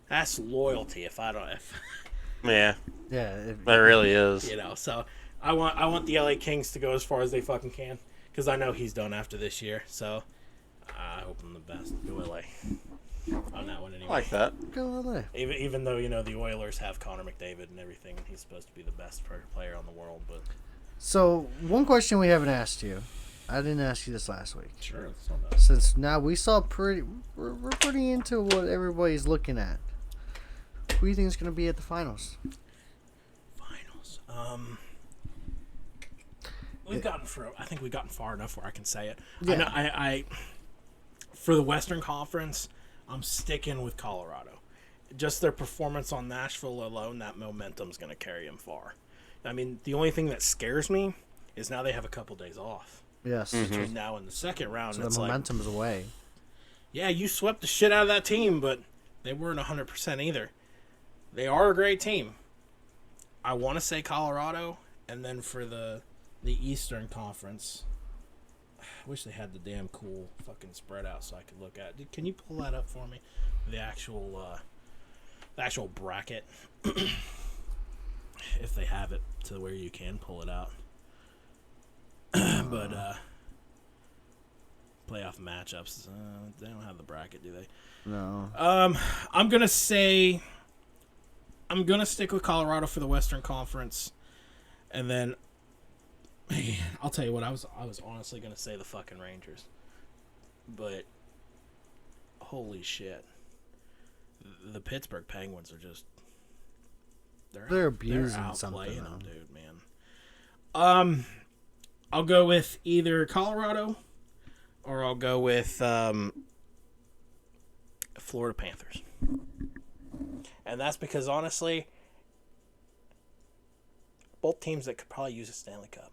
[SPEAKER 3] That's loyalty.
[SPEAKER 1] Yeah,
[SPEAKER 2] Yeah.
[SPEAKER 1] that really is.
[SPEAKER 3] So I want the LA Kings to go as far as they fucking can, because I know he's done after this year. So I hope I'm the best. Go LA on that one anyway.
[SPEAKER 1] I like that.
[SPEAKER 2] Go LA.
[SPEAKER 3] Even though the Oilers have Connor McDavid and everything, he's supposed to be the best player on the world. But
[SPEAKER 2] So one question we haven't asked you. I didn't ask you this last week.
[SPEAKER 3] sure, it's not bad.
[SPEAKER 2] Since now we're pretty into what everybody's looking at. Who do you think is going to be at the finals?
[SPEAKER 3] Finals. I think we've gotten far enough where I can say it.
[SPEAKER 2] Yeah.
[SPEAKER 3] I for the Western Conference, I'm sticking with Colorado. Just their performance on Nashville alone, that momentum's going to carry them far. I mean, the only thing that scares me is now they have a couple days off.
[SPEAKER 2] Yes.
[SPEAKER 3] Between now and the second round,
[SPEAKER 2] So
[SPEAKER 3] it's
[SPEAKER 2] the
[SPEAKER 3] like,
[SPEAKER 2] momentum is away.
[SPEAKER 3] yeah, you swept the shit out of that team, but they weren't 100% either. They are a great team. I want to say Colorado, and then for the Eastern Conference, I wish they had the damn cool fucking spread out so I could look at it. Can you pull that up for me? The actual bracket, if they have it to where you can pull it out. But playoff matchups, they don't have the bracket, do they?
[SPEAKER 2] No.
[SPEAKER 3] I'm gonna stick with Colorado for the Western Conference, and then I'll tell you what, I was honestly gonna say the fucking Rangers, but holy shit, the Pittsburgh Penguins are just
[SPEAKER 2] They're abusing
[SPEAKER 3] outplaying
[SPEAKER 2] something,
[SPEAKER 3] them,
[SPEAKER 2] though.
[SPEAKER 3] dude, man. I'll go with either Colorado or I'll go with Florida Panthers. And that's because, honestly, both teams that could probably use a Stanley Cup.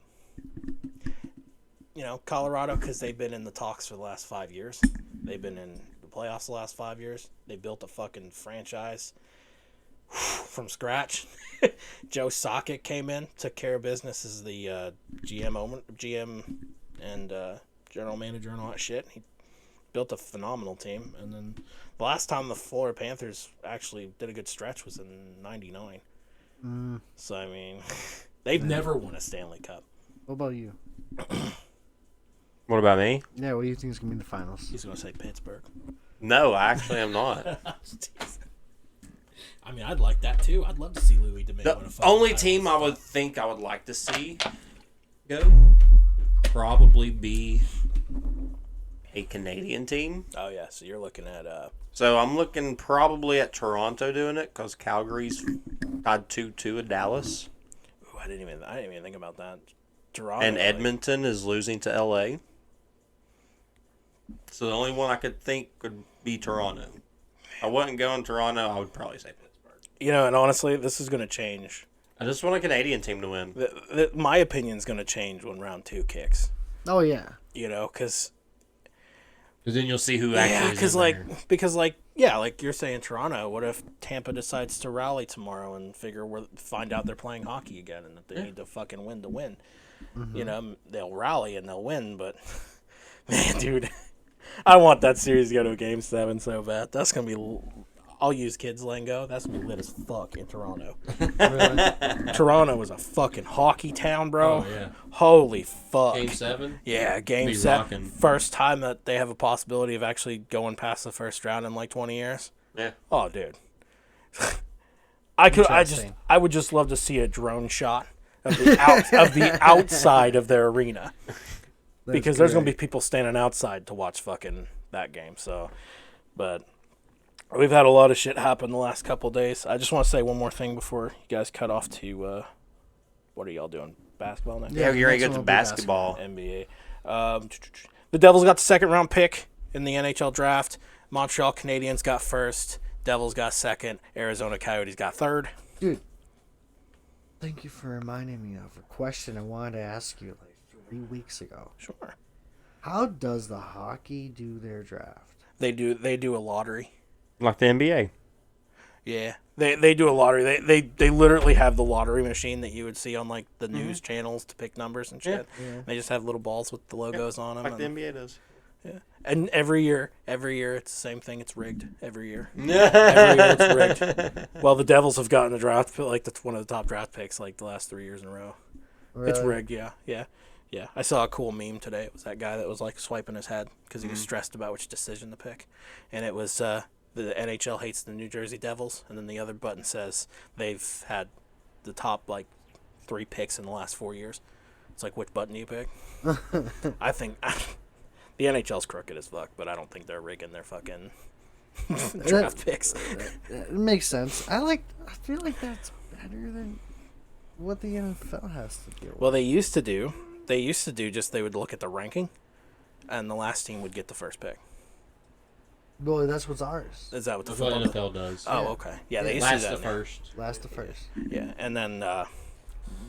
[SPEAKER 3] You know, Colorado, because they've been in the talks for the last 5 years. They've been in the playoffs the last 5 years. They built a fucking franchise from scratch. Joe Sakic came in, took care of business as the GM and general manager and all that shit. He built a phenomenal team. And then the last time the Florida Panthers actually did a good stretch was in '99. So, I mean, they've never won a Stanley Cup.
[SPEAKER 2] What about you?
[SPEAKER 1] What about me?
[SPEAKER 2] Yeah, what do you think is going to be the finals?
[SPEAKER 3] He's going to say Pittsburgh.
[SPEAKER 1] No, actually, I'm not.
[SPEAKER 3] I mean, I'd like that too. I'd love to see Louis Domingue
[SPEAKER 1] The
[SPEAKER 3] win a fucking
[SPEAKER 1] only
[SPEAKER 3] title.
[SPEAKER 1] team I would think I would like to see go probably be a Canadian team.
[SPEAKER 3] Oh yeah, so you're looking at
[SPEAKER 1] So I'm looking probably at Toronto doing it because Calgary's got 2-2 at Dallas.
[SPEAKER 3] ooh, I didn't even think about that. Toronto
[SPEAKER 1] And Edmonton is losing to LA. So the only one I could think could be Toronto. If I wasn't going Toronto, I would probably say Pittsburgh.
[SPEAKER 3] You know, and honestly, this is going to change.
[SPEAKER 1] I just want a Canadian team to win.
[SPEAKER 3] My opinion's going to change when round 2 kicks.
[SPEAKER 2] Oh, yeah.
[SPEAKER 3] You know, because
[SPEAKER 1] Because then you'll see who actually is in there.
[SPEAKER 3] because you're saying Toronto. What if Tampa decides to rally tomorrow and find out they're playing hockey again and that they need to fucking win to win?
[SPEAKER 2] Mm-hmm.
[SPEAKER 3] You know, they'll rally and they'll win, but man, dude, I want that series to go to a Game 7 so bad. That's gonna be. I'll use kids lingo. That's gonna be lit as fuck in Toronto.
[SPEAKER 2] Really?
[SPEAKER 3] Toronto is a fucking hockey town, bro.
[SPEAKER 1] Oh, yeah.
[SPEAKER 3] Holy fuck.
[SPEAKER 1] Game 7?
[SPEAKER 3] Yeah, Game
[SPEAKER 1] Be
[SPEAKER 3] 7.
[SPEAKER 1] rocking.
[SPEAKER 3] First time that they have a possibility of actually going past the first round in like 20 years.
[SPEAKER 1] Yeah.
[SPEAKER 3] Oh, dude.
[SPEAKER 2] Interesting.
[SPEAKER 3] I would just love to see a drone shot of the outside of their arena. Because there's going to be people standing outside to watch fucking that game. So, but we've had a lot of shit happen the last couple days. I just want to say one more thing before you guys cut off to what are y'all doing? Basketball now?
[SPEAKER 1] Yeah, you're ready to
[SPEAKER 2] next
[SPEAKER 1] go
[SPEAKER 2] one
[SPEAKER 1] to
[SPEAKER 2] will be
[SPEAKER 1] basketball.
[SPEAKER 3] NBA. The Devils got the second round pick in the NHL draft. Montreal Canadiens got first. Devils got second. Arizona Coyotes got third.
[SPEAKER 2] Dude, thank you for reminding me of a question I wanted to ask you like 3 weeks ago.
[SPEAKER 3] Sure.
[SPEAKER 2] How does the hockey do their draft?
[SPEAKER 3] They do a lottery.
[SPEAKER 1] Like the NBA.
[SPEAKER 3] Yeah. They do a lottery. They literally have the lottery machine that you would see on like the news channels to pick numbers and shit.
[SPEAKER 2] Yeah.
[SPEAKER 3] They just have little balls with the logos on them.
[SPEAKER 1] Like the NBA does.
[SPEAKER 3] Yeah. And every year it's the same thing. It's rigged every year.
[SPEAKER 1] Yeah.
[SPEAKER 3] Every year it's rigged. Well, the Devils have gotten a draft, like that's one of the top draft picks like the last 3 years in a row. It's
[SPEAKER 2] Really?
[SPEAKER 3] rigged, yeah. I saw a cool meme today. It was that guy that was like swiping his head because he was stressed about which decision to pick, and it was the NHL hates the New Jersey Devils, and then the other button says they've had the top like 3 picks in the last 4 years. It's like, which button do you pick? I think the NHL's crooked as fuck, but I don't think they're rigging their fucking draft picks.
[SPEAKER 2] It makes sense. I feel like that's better than what the NFL has to deal with.
[SPEAKER 3] Well, they used to do just they would look at the ranking, and the last team would get the first pick.
[SPEAKER 2] Well, that's what's ours.
[SPEAKER 3] Is that what the
[SPEAKER 1] That's what
[SPEAKER 3] football
[SPEAKER 1] NFL does.
[SPEAKER 3] Oh,
[SPEAKER 2] Yeah.
[SPEAKER 3] okay. Yeah, they used
[SPEAKER 1] Last
[SPEAKER 3] to do
[SPEAKER 1] the
[SPEAKER 3] that.
[SPEAKER 1] first.
[SPEAKER 2] Last to first.
[SPEAKER 3] Yeah, and then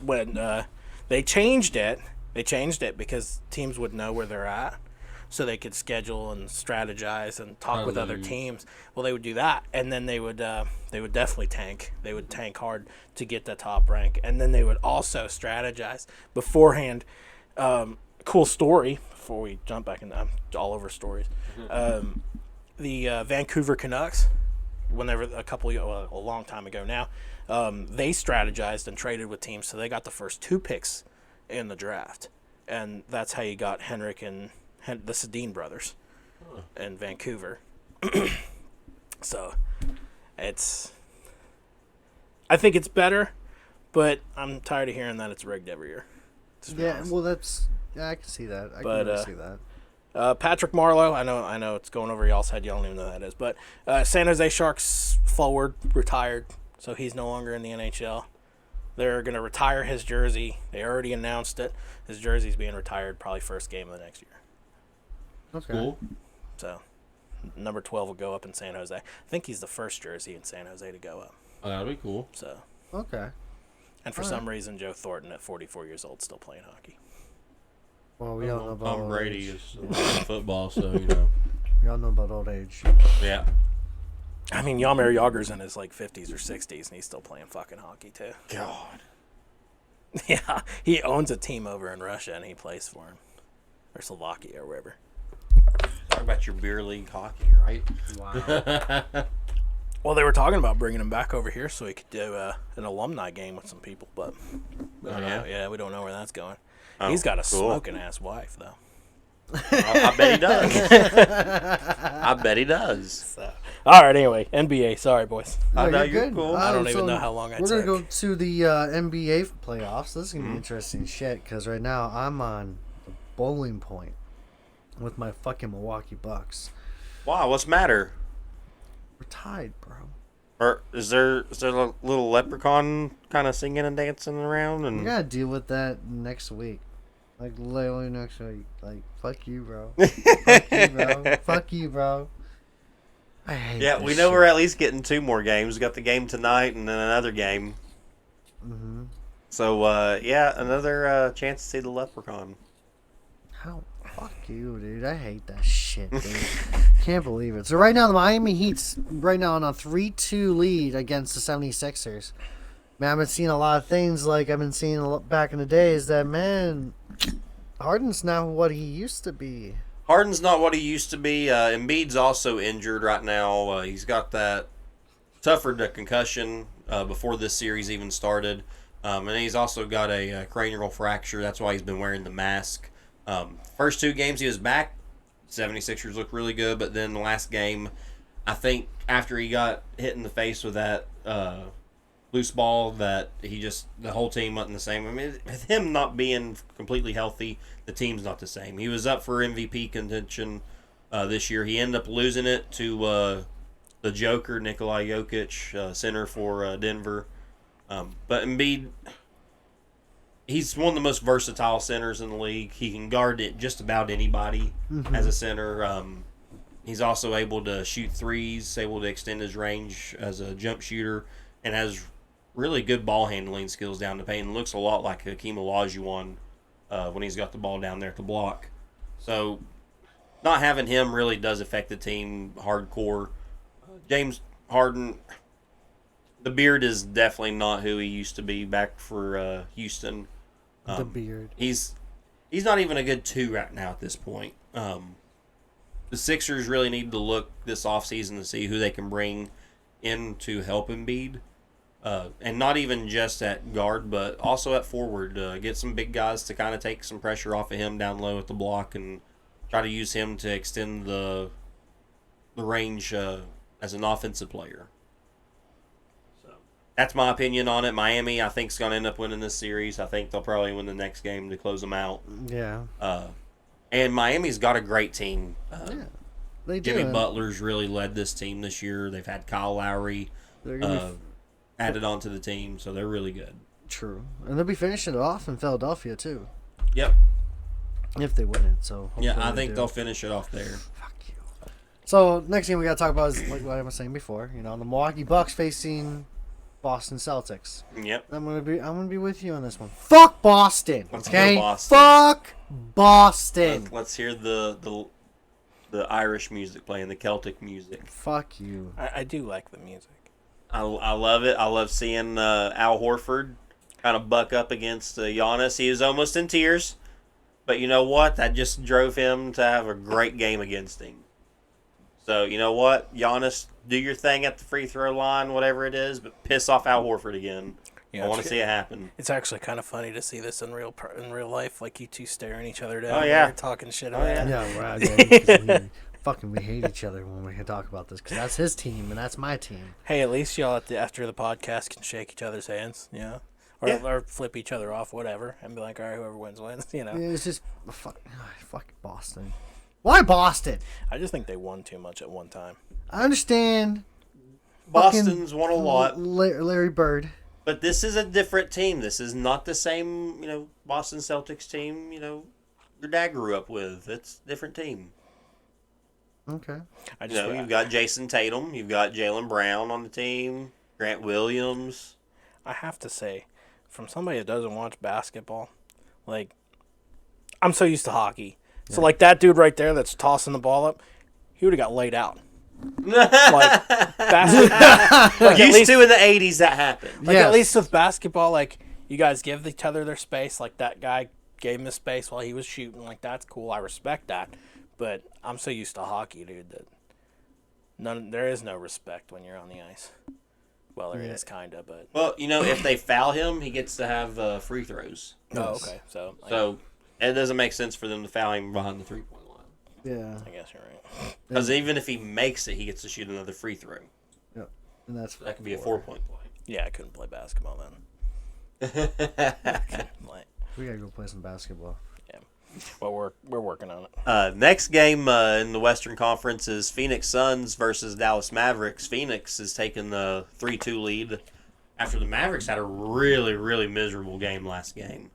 [SPEAKER 3] when they changed it, They changed it because teams would know where they're at, so they could schedule and strategize and talk with other teams. Well, they would do that, and then they would definitely tank. They would tank hard to get the top rank, and then they would also strategize beforehand. Cool story before we jump back in. I'm all over stories. The Vancouver Canucks, whenever a long time ago now, they strategized and traded with teams, so they got the first 2 picks in the draft, and that's how you got Henrik and the Sedin brothers in Vancouver. So I think it's better, but I'm tired of hearing that it's rigged every year.
[SPEAKER 2] Yeah, well, I can see that. I can really see that.
[SPEAKER 3] Patrick Marleau, I know it's going over y'all's head. Y'all don't even know who that is, but San Jose Sharks forward retired, so he's no longer in the NHL. They're going to retire his jersey. They already announced it. His jersey's being retired probably first game of the next year.
[SPEAKER 2] Okay.
[SPEAKER 1] Cool.
[SPEAKER 3] So, number 12 will go up in San Jose. I think he's the first jersey in San Jose to go up.
[SPEAKER 1] Oh, that'll be cool.
[SPEAKER 3] So.
[SPEAKER 2] Okay.
[SPEAKER 3] And for some reason, Joe Thornton at 44 years old still playing hockey.
[SPEAKER 2] Well, we all know about
[SPEAKER 1] Tom
[SPEAKER 2] old
[SPEAKER 1] Brady
[SPEAKER 2] age.
[SPEAKER 1] is football, so you know.
[SPEAKER 2] We all know about old age.
[SPEAKER 1] Yeah.
[SPEAKER 3] I mean, Jaromir Jagr's in his 50s or 60s, and he's still playing fucking hockey too.
[SPEAKER 1] God.
[SPEAKER 3] Yeah, he owns a team over in Russia, and he plays for him, or Slovakia or wherever.
[SPEAKER 1] Talk about your beer league hockey, right?
[SPEAKER 2] Wow.
[SPEAKER 3] Well, they were talking about bringing him back over here so he could do an alumni game with some people, but we don't know. Yeah, we don't know where that's going.
[SPEAKER 1] Oh,
[SPEAKER 3] He's got a
[SPEAKER 1] cool.
[SPEAKER 3] smoking ass wife though.
[SPEAKER 1] I bet he does. I bet he does.
[SPEAKER 3] So, all right, anyway, NBA. Sorry, boys.
[SPEAKER 1] I know
[SPEAKER 2] you're
[SPEAKER 1] you're cool.
[SPEAKER 3] I don't even know how long I
[SPEAKER 2] We're
[SPEAKER 3] took.
[SPEAKER 2] going to go to the NBA playoffs. This is going to be interesting shit because right now I'm on the bowling point with my fucking Milwaukee Bucks.
[SPEAKER 1] Wow, what's the matter?
[SPEAKER 2] We're tied, bro.
[SPEAKER 1] Or is there a little leprechaun kind of singing and dancing around? And
[SPEAKER 2] We got to deal with that next week. Like, literally next week. Like, fuck you, bro. Fuck you, bro. Fuck you, bro. I hate
[SPEAKER 1] yeah,
[SPEAKER 2] this
[SPEAKER 1] we know
[SPEAKER 2] shit.
[SPEAKER 1] we're at least getting 2 more games. We got the game tonight and then another game.
[SPEAKER 2] Mm-hmm.
[SPEAKER 1] So, yeah, another chance to see the leprechaun.
[SPEAKER 2] How? Fuck you, dude. I hate that shit, dude. Can't believe it. So right now, the Miami Heat's right now on a 3-2 lead against the 76ers. Man, I've been seeing a lot of things like I've been seeing back in the days that, man, Harden's not what he used to be.
[SPEAKER 1] Harden's not what he used to be. Embiid's also injured right now. He's got that suffered a concussion before this series even started. And he's also got a cranial fracture. That's why he's been wearing the mask. First 2 games he was back, 76ers looked really good, but then the last game, I think after he got hit in the face with that loose ball, that the whole team wasn't the same. I mean, with him not being completely healthy, the team's not the same. He was up for MVP contention this year. He ended up losing it to the Joker, Nikola Jokic, center for Denver. But Embiid, he's one of the most versatile centers in the league. He can guard it just about anybody as a center. He's also able to shoot threes, able to extend his range as a jump shooter, and has really good ball handling skills down the paint. Looks a lot like Hakeem Olajuwon when he's got the ball down there at the block. So not having him really does affect the team hardcore. James Harden, the beard is definitely not who he used to be back for Houston.
[SPEAKER 2] The beard.
[SPEAKER 1] He's not even a good 2 right now at this point. The Sixers really need to look this offseason to see who they can bring in to help Embiid. And not even just at guard, but also at forward. Get some big guys to kind of take some pressure off of him down low at the block and try to use him to extend the range as an offensive player. So that's my opinion on it. Miami, I think, is going to end up winning this series. I think they'll probably win the next game to close them out.
[SPEAKER 2] Yeah.
[SPEAKER 1] And Miami's got a great team.
[SPEAKER 2] Yeah. They do.
[SPEAKER 1] Jimmy Butler's really led this team this year. They've had Kyle Lowry
[SPEAKER 2] They're gonna
[SPEAKER 1] added onto the team, so they're really good.
[SPEAKER 2] True. And they'll be finishing it off in Philadelphia, too.
[SPEAKER 1] Yep.
[SPEAKER 2] If they win it, so
[SPEAKER 1] Yeah,
[SPEAKER 2] hopefully
[SPEAKER 1] I
[SPEAKER 2] they
[SPEAKER 1] think
[SPEAKER 2] do.
[SPEAKER 1] they'll finish it off there.
[SPEAKER 2] Fuck you. So, next game we got to talk about is, like what I was saying before, the Milwaukee Bucks facing Boston Celtics.
[SPEAKER 1] Yep.
[SPEAKER 2] I'm gonna be with you on this one. Fuck Boston.
[SPEAKER 1] Let's
[SPEAKER 2] Okay.
[SPEAKER 1] go Boston.
[SPEAKER 2] Fuck Boston.
[SPEAKER 1] Let's hear the Irish music playing, the Celtic music.
[SPEAKER 2] Fuck you.
[SPEAKER 3] I do like the music.
[SPEAKER 1] I love it. I love seeing Al Horford kind of buck up against Giannis. He was almost in tears, but you know what? That just drove him to have a great game against him. So you know what, Giannis, do your thing at the free throw line, whatever it is, but piss off Al Horford again.
[SPEAKER 3] Yeah,
[SPEAKER 1] I want to see it happen.
[SPEAKER 3] It's actually kind of funny to see this in real life, like you two staring each other down.
[SPEAKER 1] Oh, yeah.
[SPEAKER 3] There, talking shit
[SPEAKER 1] Oh,
[SPEAKER 3] about
[SPEAKER 1] yeah.
[SPEAKER 3] it.
[SPEAKER 2] Yeah, right. We hate each other when we talk about this because that's his team and that's my team.
[SPEAKER 3] Hey, at least y'all after the podcast can shake each other's hands, or flip each other off, whatever, and be like, all right, whoever wins wins.
[SPEAKER 2] Yeah, it's just fuck Boston. Why Boston?
[SPEAKER 3] I just think they won too much at one time.
[SPEAKER 2] I understand.
[SPEAKER 1] Boston's won a lot.
[SPEAKER 2] Larry Bird.
[SPEAKER 1] But this is a different team. This is not the same, Boston Celtics team, your dad grew up with. It's a different team.
[SPEAKER 2] Okay.
[SPEAKER 1] You've got Jason Tatum. You've got Jaylen Brown on the team. Grant Williams.
[SPEAKER 3] I have to say, from somebody that doesn't watch basketball, like, I'm so used to hockey. Yeah. So, like, that dude right there that's tossing the ball up, he would have got laid out. Like, basketball. Like,
[SPEAKER 1] Used to in the 80s that happened.
[SPEAKER 3] Like, at least with basketball, like, you guys give each other their space. Like, that guy gave him his space while he was shooting. Like, that's cool. I respect that. But I'm so used to hockey, dude, that there is no respect when you're on the ice. Well, there is kind of, but...
[SPEAKER 1] Well, if they foul him, he gets to have free throws.
[SPEAKER 3] Oh, okay. So
[SPEAKER 1] it doesn't make sense for them to foul him behind the three-point line.
[SPEAKER 2] Yeah.
[SPEAKER 3] I guess you're right.
[SPEAKER 1] Because even if he makes it, he gets to shoot another free throw.
[SPEAKER 2] Yeah. And
[SPEAKER 1] that could be a 4-point play.
[SPEAKER 3] Yeah, I couldn't play basketball then.
[SPEAKER 2] We gotta go play some basketball.
[SPEAKER 3] Yeah. Well, we're working on it.
[SPEAKER 1] Next game in the Western Conference is Phoenix Suns versus Dallas Mavericks. Phoenix is taking the 3-2 lead after the Mavericks had a really, really miserable game last game.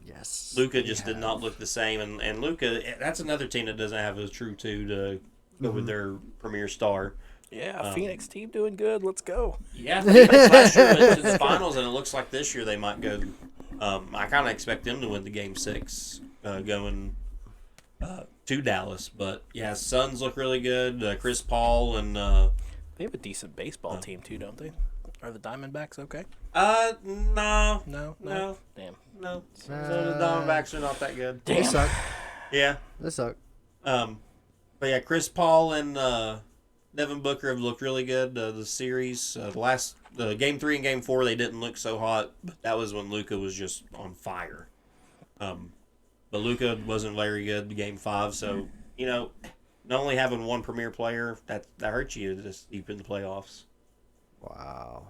[SPEAKER 2] Yes.
[SPEAKER 1] Luka just did not look the same, and Luka, that's another team that doesn't have a true two to go with their premier star.
[SPEAKER 3] Yeah, Phoenix team doing good. Let's go.
[SPEAKER 1] Yeah, Phoenix last year went to the finals, and it looks like this year they might go. I kind of expect them to win the Game 6 going to Dallas. But, yeah, Suns look really good. Chris Paul and...
[SPEAKER 3] they have a decent baseball team, too, don't they? Are the Diamondbacks okay?
[SPEAKER 1] No.
[SPEAKER 3] No? Damn.
[SPEAKER 1] No. So the Diamondbacks are not that good.
[SPEAKER 2] They suck.
[SPEAKER 1] Yeah.
[SPEAKER 2] They suck.
[SPEAKER 1] But, yeah, Chris Paul and Devin Booker have looked really good. The series, Game 3 and Game 4, they didn't look so hot, but that was when Luka was just on fire. But Luka wasn't very good Game 5, so, not only having one premier player, that hurts you this deep in the playoffs.
[SPEAKER 2] Wow.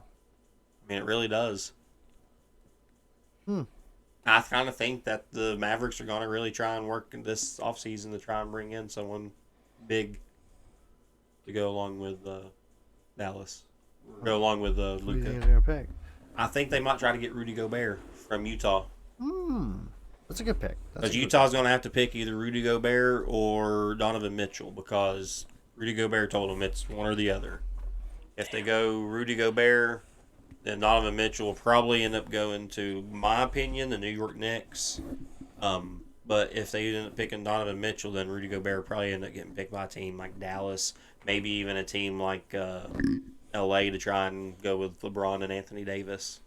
[SPEAKER 1] I mean, it really does. I kind of think that the Mavericks are going to really try and work in this offseason to try and bring in someone big to go along with Dallas. Go along with
[SPEAKER 2] Who do you
[SPEAKER 1] Luka.
[SPEAKER 2] think they're gonna pick?
[SPEAKER 1] I think they might try to get Rudy Gobert from Utah.
[SPEAKER 2] That's a good pick.
[SPEAKER 1] Because Utah's going to have to pick either Rudy Gobert or Donovan Mitchell because Rudy Gobert told them it's one or the other. If they go Rudy Gobert, then Donovan Mitchell will probably end up going to, my opinion, the New York Knicks. But if they end up picking Donovan Mitchell, then Rudy Gobert will probably end up getting picked by a team like Dallas, maybe even a team like LA to try and go with LeBron and Anthony Davis.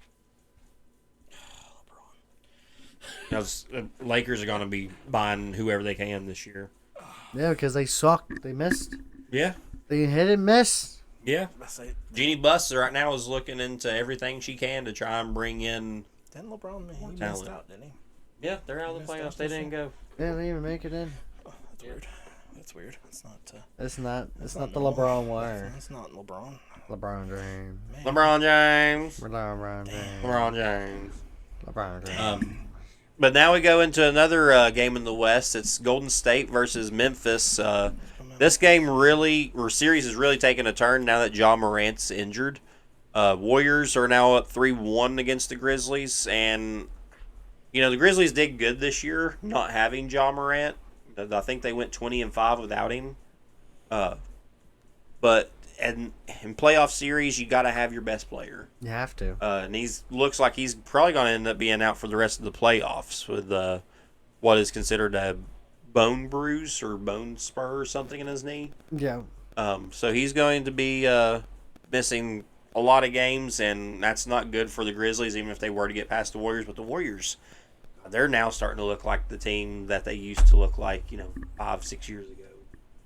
[SPEAKER 1] Because Lakers are going to be buying whoever they can this year.
[SPEAKER 2] Yeah, because they suck. They missed.
[SPEAKER 1] Yeah.
[SPEAKER 2] They hit and miss.
[SPEAKER 1] Yeah. Jeannie Buss right now is looking into everything she can to try and bring in.
[SPEAKER 3] Didn't LeBron he
[SPEAKER 1] talent.
[SPEAKER 3] missed out, didn't he?
[SPEAKER 1] Yeah, they're out of the playoffs. They didn't go.
[SPEAKER 2] Yeah, they didn't even make it in.
[SPEAKER 3] Oh, that's weird. That's weird. It's not.
[SPEAKER 2] It's not. It's not the
[SPEAKER 3] normal.
[SPEAKER 2] LeBron wire.
[SPEAKER 3] It's not LeBron.
[SPEAKER 2] LeBron James.
[SPEAKER 3] Man.
[SPEAKER 1] LeBron James.
[SPEAKER 2] LeBron James.
[SPEAKER 1] LeBron James.
[SPEAKER 2] LeBron James.
[SPEAKER 1] But now we go into another game in the West. It's Golden State versus Memphis. This series is really taking a turn now that Ja Morant's injured. Warriors are now up 3-1 against the Grizzlies, and the Grizzlies did good this year not having Ja Morant. I think they went 20-5 without him. But and in playoff series, you got to have your best player.
[SPEAKER 2] You have to.
[SPEAKER 1] And looks like he's probably going to end up being out for the rest of the playoffs with what is considered a bone bruise or bone spur or something in his knee.
[SPEAKER 2] Yeah.
[SPEAKER 1] So he's going to be missing a lot of games, and that's not good for the Grizzlies, even if they were to get past the Warriors. But the Warriors, they're now starting to look like the team that they used to look like, 5-6 years ago.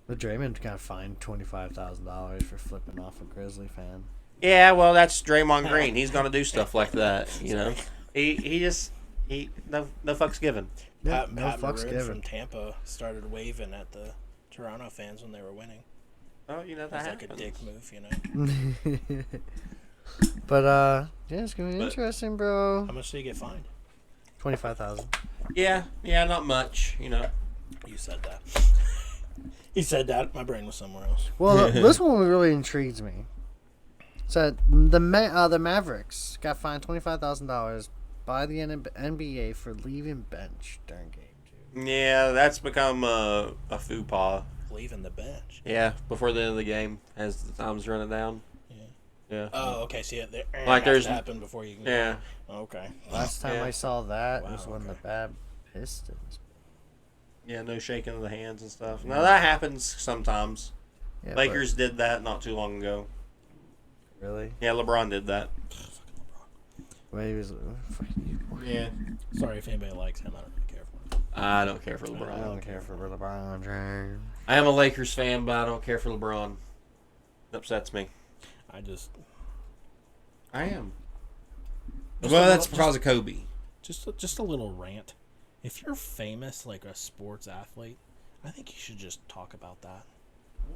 [SPEAKER 2] The Draymond got fined $25,000 for flipping off a Grizzly fan.
[SPEAKER 1] Yeah, well, that's Draymond Green. He's going to do stuff like that, He no fucks given.
[SPEAKER 2] Yeah,
[SPEAKER 3] Pat
[SPEAKER 2] no fucks
[SPEAKER 3] Maroon
[SPEAKER 2] given.
[SPEAKER 3] from Tampa started waving at the Toronto fans when they were winning.
[SPEAKER 1] Oh, that
[SPEAKER 3] It's like
[SPEAKER 1] happens.
[SPEAKER 3] a dick move,
[SPEAKER 2] But yeah, it's gonna be interesting, bro.
[SPEAKER 3] How much did he get fined?
[SPEAKER 2] 25,000.
[SPEAKER 1] Yeah, not much,
[SPEAKER 3] You said that. He said that. My brain was somewhere else.
[SPEAKER 2] Well, this one really intrigues me. So the Mavericks got fined $25,000 by the NBA for leaving bench during game 2.
[SPEAKER 1] Yeah, that's become a faux pas.
[SPEAKER 3] Leaving the bench.
[SPEAKER 1] Yeah, before the end of the game, as the time's running down. Yeah.
[SPEAKER 3] Oh, okay. See,
[SPEAKER 1] Like
[SPEAKER 3] there's
[SPEAKER 1] there's
[SPEAKER 3] happened before you can.
[SPEAKER 1] Yeah.
[SPEAKER 3] Okay.
[SPEAKER 2] Last time
[SPEAKER 1] Yeah.
[SPEAKER 2] I saw that
[SPEAKER 3] Wow,
[SPEAKER 2] was when the bad Pistons.
[SPEAKER 1] Yeah, no shaking of the hands and stuff. Now that happens sometimes.
[SPEAKER 2] Yeah,
[SPEAKER 1] Lakers did that not too long ago.
[SPEAKER 2] but really?
[SPEAKER 1] Yeah, LeBron did that.
[SPEAKER 2] Well, he was.
[SPEAKER 1] Yeah.
[SPEAKER 3] Sorry if anybody likes him. I don't really care for him.
[SPEAKER 1] I don't care for
[SPEAKER 2] I
[SPEAKER 1] LeBron.
[SPEAKER 2] don't care for LeBron James.
[SPEAKER 1] I am a Lakers fan, but I don't care for LeBron. It upsets me. I am. Well, that's because of Kobe.
[SPEAKER 3] Just a little rant. If you're famous like a sports athlete, I think you should just talk about that.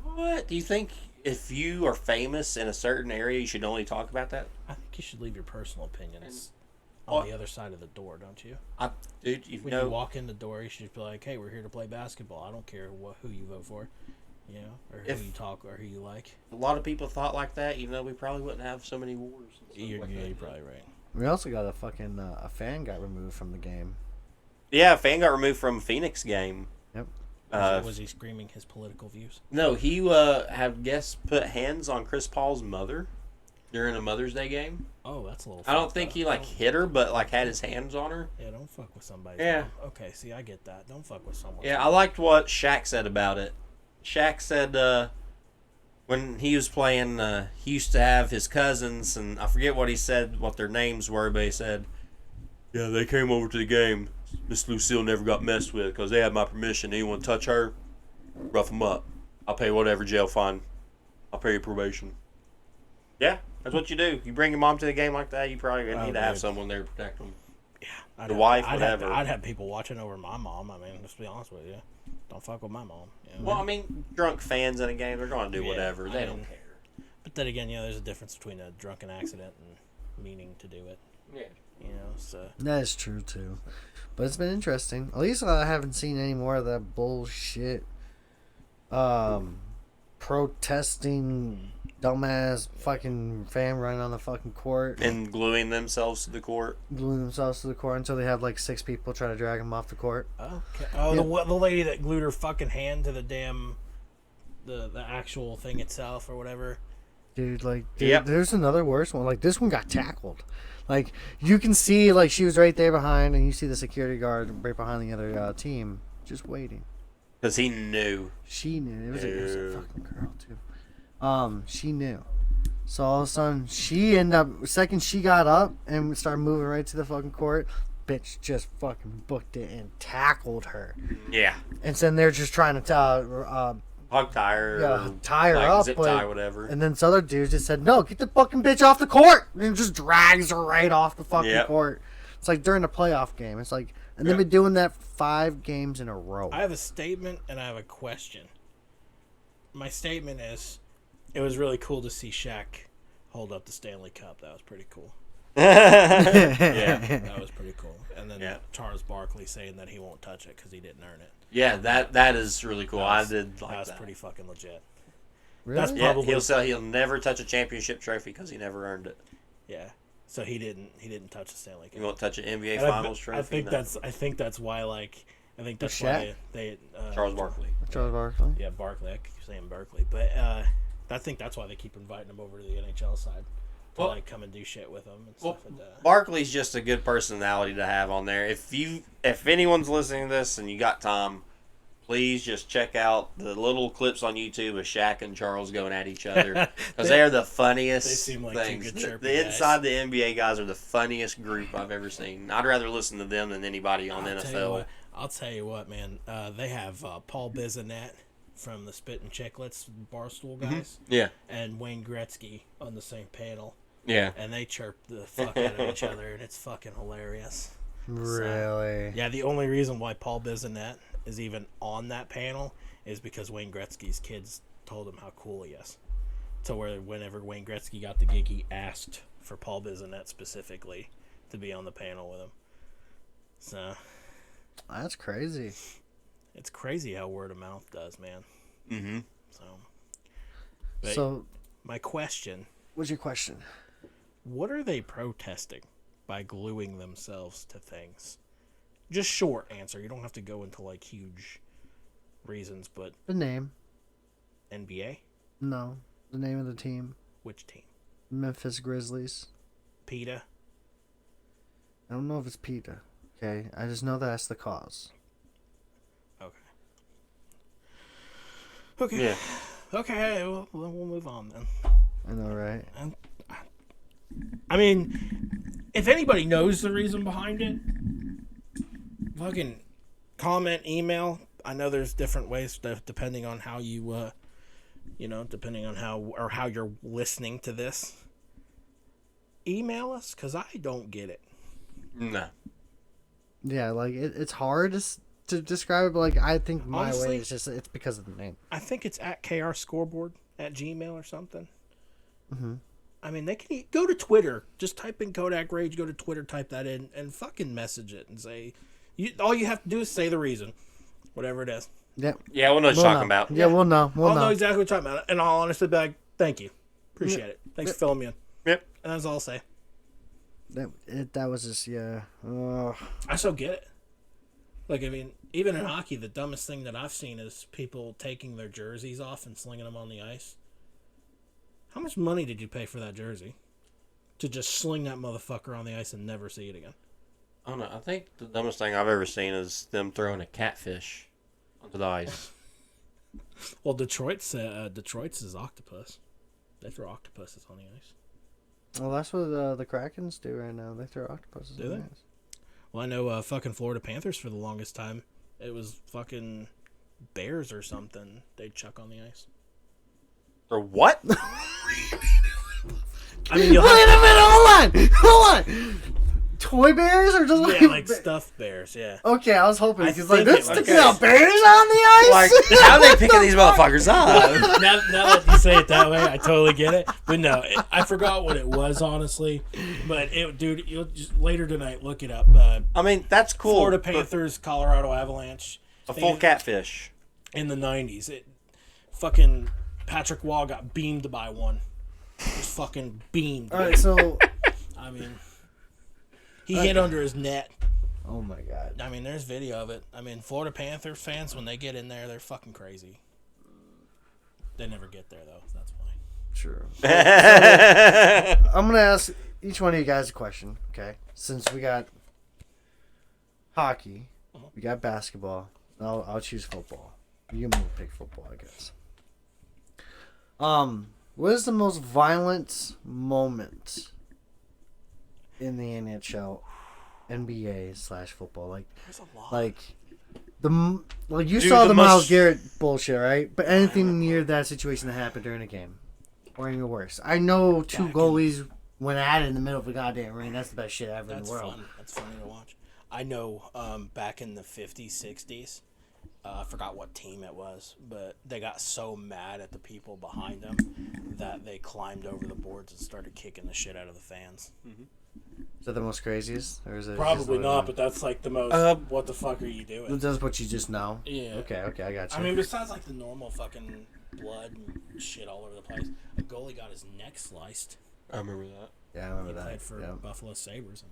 [SPEAKER 1] What? Do you think if you are famous in a certain area, you should only talk about that?
[SPEAKER 3] I think you should leave your personal opinions on the other side of the door, don't you?
[SPEAKER 1] Dude,
[SPEAKER 3] When you walk in the door, you should be like, "Hey, we're here to play basketball. I don't care who you vote for, or who you talk or who you like."
[SPEAKER 1] a lot of people thought like that, we probably wouldn't have so many wars. And stuff
[SPEAKER 3] You're
[SPEAKER 1] that.
[SPEAKER 3] probably right.
[SPEAKER 2] We also got a fan got removed from the game.
[SPEAKER 1] Yeah, a fan got removed from Phoenix game.
[SPEAKER 2] Yep.
[SPEAKER 3] Was he screaming his political views?
[SPEAKER 1] No, he have guests put hands on Chris Paul's mother during a Mother's Day game.
[SPEAKER 3] Oh, that's a little.
[SPEAKER 1] I don't think he hit her, but had his hands on her.
[SPEAKER 3] Yeah, don't fuck with somebody.
[SPEAKER 1] Yeah.
[SPEAKER 3] Okay, see, I get that. Don't fuck with someone.
[SPEAKER 1] Yeah, I liked what Shaq said about it. Shaq said when he was playing, he used to have his cousins, and I forget what he said, what their names were, but he said, "Yeah, they came over to the game. Miss Lucille never got messed with because they had my permission. Anyone touch her, rough them up. I'll pay whatever jail fine. I'll pay your probation." Yeah, that's what you do. You bring your mom to the game like that, you probably need to have someone there to protect them.
[SPEAKER 3] Yeah,
[SPEAKER 1] whatever.
[SPEAKER 3] I'd have people watching over my mom. I mean, let's be honest with you. Don't fuck with my mom.
[SPEAKER 1] Well, I mean, drunk fans in a game, they're going to do whatever. They don't care.
[SPEAKER 3] But then again, there's a difference between a drunken accident and meaning to do it.
[SPEAKER 1] Yeah.
[SPEAKER 3] So.
[SPEAKER 2] That is true too, but it's been interesting. At least I haven't seen any more of that bullshit. Protesting, dumbass fucking fan running on the fucking court
[SPEAKER 1] And gluing themselves to the court.
[SPEAKER 2] gluing themselves to the court until they have 6 people try to drag them off the court.
[SPEAKER 3] Okay. Oh, the lady that glued her fucking hand to the damn, the actual thing itself or whatever.
[SPEAKER 2] Dude,
[SPEAKER 1] Yep.
[SPEAKER 2] there's another worse one. This one got tackled. You can see, she was right there behind, and you see the security guard right behind the other team, just waiting.
[SPEAKER 1] Because he knew.
[SPEAKER 2] She knew. It was a fucking girl, too. She knew. So all of a sudden, she ended up, second she got up and started moving right to the fucking court, bitch just fucking booked it and tackled her.
[SPEAKER 1] Yeah.
[SPEAKER 2] And then they're just trying to
[SPEAKER 1] Hog tie her.
[SPEAKER 2] Yeah, tie her up,
[SPEAKER 1] Zip
[SPEAKER 2] but-
[SPEAKER 1] tie, whatever.
[SPEAKER 2] And then this other dude just said, "No, get the fucking bitch off the court!" And just drags her right off the fucking court. It's during a playoff game. It's and they've been doing that 5 games in a row.
[SPEAKER 3] I have a statement and I have a question. My statement is, it was really cool to see Shaq hold up the Stanley Cup. That was pretty cool.
[SPEAKER 1] Yeah.
[SPEAKER 3] That was pretty cool. And then Charles Barkley saying that he won't touch it because he didn't earn it.
[SPEAKER 1] Yeah, that is really cool. I did like that.
[SPEAKER 3] That was pretty fucking legit.
[SPEAKER 2] Really?
[SPEAKER 3] That's
[SPEAKER 1] Yeah,
[SPEAKER 3] probably
[SPEAKER 1] he'll never touch a championship trophy because he never earned it.
[SPEAKER 3] yeah. So he didn't touch the Stanley Cup.
[SPEAKER 1] He won't touch an NBA
[SPEAKER 3] And
[SPEAKER 1] Finals trophy.
[SPEAKER 3] I think
[SPEAKER 1] no.
[SPEAKER 3] that's why I think that's
[SPEAKER 2] Shaq?
[SPEAKER 3] why they
[SPEAKER 1] Charles Barkley.
[SPEAKER 2] Charles Barkley.
[SPEAKER 3] Yeah, Barkley. I keep saying Berkeley, but I think that's why they keep inviting him over to the NHL side to
[SPEAKER 1] Well-
[SPEAKER 3] like come and do shit with them and stuff like that.
[SPEAKER 1] Barkley's just a good personality to have on there. If anyone's listening to this and you got Tom, please just check out the little clips on YouTube of Shaq and Charles going at each other because they are the funniest
[SPEAKER 3] They seem like
[SPEAKER 1] things.
[SPEAKER 3] two good chirpy
[SPEAKER 1] The
[SPEAKER 3] guys.
[SPEAKER 1] inside the NBA guys are the funniest group I've ever seen. I'd rather listen to them than anybody on NFL.
[SPEAKER 3] I'll tell you what, man. They have Paul Bissonnette from the Spit and Chicklets Barstool guys,
[SPEAKER 1] Yeah,
[SPEAKER 3] and Wayne Gretzky on the same panel,
[SPEAKER 1] yeah.
[SPEAKER 3] and they chirp the fuck out of each other, and it's fucking hilarious.
[SPEAKER 2] Really?
[SPEAKER 3] Yeah, the only reason why Paul Bissonnette is even on that panel is because Wayne Gretzky's kids told him how cool he is. So where whenever Wayne Gretzky got the gig, he asked for Paul Bissonnette specifically to be on the panel with him. So
[SPEAKER 2] That's crazy.
[SPEAKER 3] it's crazy how word of mouth does, man.
[SPEAKER 1] Mm-hmm.
[SPEAKER 3] But
[SPEAKER 2] So,
[SPEAKER 3] my question,
[SPEAKER 2] what's your question?
[SPEAKER 3] what are they protesting by gluing themselves to things? Just short answer. You don't have to go into like huge reasons, but
[SPEAKER 2] The name?
[SPEAKER 3] NBA?
[SPEAKER 2] No. The name of the team?
[SPEAKER 3] Which team?
[SPEAKER 2] Memphis Grizzlies.
[SPEAKER 3] PETA?
[SPEAKER 2] I don't know if it's PETA. Okay, I just know that's the cause.
[SPEAKER 3] Okay.
[SPEAKER 1] Yeah.
[SPEAKER 3] Okay, well, then we'll move on then.
[SPEAKER 2] I know, right?
[SPEAKER 3] I mean, if anybody knows the reason behind it, fucking comment, email. I know there's different ways depending on how you, depending on how you're listening to this. Email us, because I don't get it.
[SPEAKER 1] No.
[SPEAKER 2] Yeah, like it's hard to describe it, but like I think my
[SPEAKER 3] Honestly,
[SPEAKER 2] way is just it's because of the name.
[SPEAKER 3] I think it's at KR Scoreboard at Gmail or something.
[SPEAKER 2] Mm-hmm.
[SPEAKER 3] I mean, they can go to Twitter. Just type in Kodak Rage, go to Twitter, type that in, and fucking message it and say, all you have to do is say the reason, whatever it is.
[SPEAKER 2] Yep.
[SPEAKER 1] Yeah, we'll know what you're talking about.
[SPEAKER 2] Yeah, we'll know.
[SPEAKER 3] I'll know exactly what you're talking about, and I'll honestly be like, thank you. Appreciate it. Thanks for filling me in.
[SPEAKER 1] Yep.
[SPEAKER 3] And that's all I'll say.
[SPEAKER 2] That was just, yeah.
[SPEAKER 3] I so get it. Like, I mean, even in hockey, the dumbest thing that I've seen is people taking their jerseys off and slinging them on the ice. How much money did you pay for that jersey? To just sling that motherfucker on the ice and never see it again?
[SPEAKER 1] I don't know. I think the dumbest thing I've ever seen is them throwing a catfish onto the ice.
[SPEAKER 3] Well, Detroit's is octopus. They throw octopuses on the ice.
[SPEAKER 2] Well, that's what the Krakens do right now. They throw octopuses.
[SPEAKER 3] Do they?
[SPEAKER 2] on the ice.
[SPEAKER 3] Well, I know fucking Florida Panthers for the longest time. It was fucking bears or something they'd chuck on the ice.
[SPEAKER 1] Or what?
[SPEAKER 3] I mean, you'll
[SPEAKER 2] Wait
[SPEAKER 3] have,
[SPEAKER 2] a minute! Hold on! Toy bears or just
[SPEAKER 3] yeah, like stuffed bears, yeah.
[SPEAKER 2] Okay, I was hoping
[SPEAKER 3] I
[SPEAKER 2] because like
[SPEAKER 3] think
[SPEAKER 2] they're
[SPEAKER 3] it was-
[SPEAKER 2] sticking out bears on the ice.
[SPEAKER 1] Like, how are they picking these motherfuckers up?
[SPEAKER 3] now that you say it that way, I totally get it. But no, I forgot what it was, honestly. But, dude, you'll just later tonight, look it up.
[SPEAKER 1] I mean, that's cool.
[SPEAKER 3] Florida
[SPEAKER 1] but
[SPEAKER 3] Panthers, Colorado Avalanche.
[SPEAKER 1] A full catfish.
[SPEAKER 3] In the 90s. Fucking Patrick Waugh got beamed by one. Just fucking beamed.
[SPEAKER 2] All right, so
[SPEAKER 3] I mean, he hit under his net.
[SPEAKER 2] oh my god,
[SPEAKER 3] I mean, there's video of it. I mean, Florida Panther fans, when they get in there, they're fucking crazy. They never get there, though. That's why.
[SPEAKER 2] true. So, I'm gonna ask each one of you guys a question, okay? Since we got hockey, we got basketball. I'll choose football. You can pick football, I guess. What is the most violent moment in the NHL, NBA / football? Like,
[SPEAKER 3] There's a lot.
[SPEAKER 2] like you
[SPEAKER 1] Dude,
[SPEAKER 2] saw
[SPEAKER 1] the
[SPEAKER 2] the
[SPEAKER 1] most-
[SPEAKER 2] Myles Garrett bullshit, right? But anything near that situation that happened during a game, or even worse. I know two goalies went at it in the middle of the goddamn ring. That's the best shit ever in
[SPEAKER 3] That's
[SPEAKER 2] the world.
[SPEAKER 3] fun. That's funny to watch. I know back in the 50s, 60s, I forgot what team it was, but they got so mad at the people behind them that they climbed over the boards and started kicking the shit out of the fans.
[SPEAKER 2] Is that the most craziest, or is it
[SPEAKER 3] Probably
[SPEAKER 2] just
[SPEAKER 3] not, but that's like the most. What the fuck are you doing?
[SPEAKER 2] That's what you just know.
[SPEAKER 3] Yeah.
[SPEAKER 2] Okay, I got you.
[SPEAKER 3] I mean, besides like the normal fucking blood and shit all over the place, a goalie got his neck sliced.
[SPEAKER 1] I remember that.
[SPEAKER 2] yeah, I remember
[SPEAKER 3] He
[SPEAKER 2] that.
[SPEAKER 3] played for
[SPEAKER 2] Yeah.
[SPEAKER 3] Buffalo Sabres.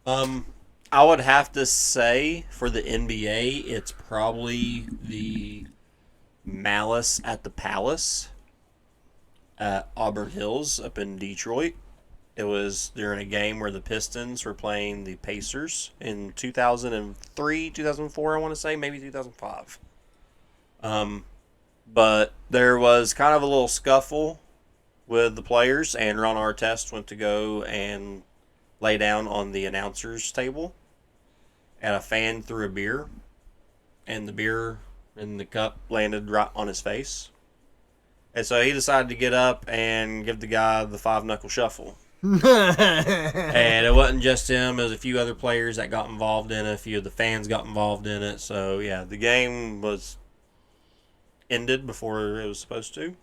[SPEAKER 3] I mean,
[SPEAKER 1] I would have to say for the NBA, it's probably the Malice at the Palace at Auburn Hills up in Detroit. It was during a game where the Pistons were playing the Pacers in 2003, 2004, I want to say, maybe 2005. But there was kind of a little scuffle with the players, and Ron Artest went to go and lay down on the announcer's table, and a fan threw a beer, and the beer in the cup landed right on his face. And so he decided to get up and give the guy the 5-knuckle shuffle. And it wasn't just him. There was a few other players that got involved in it. A few of the fans got involved in it. So, yeah, the game was ended before it was supposed to.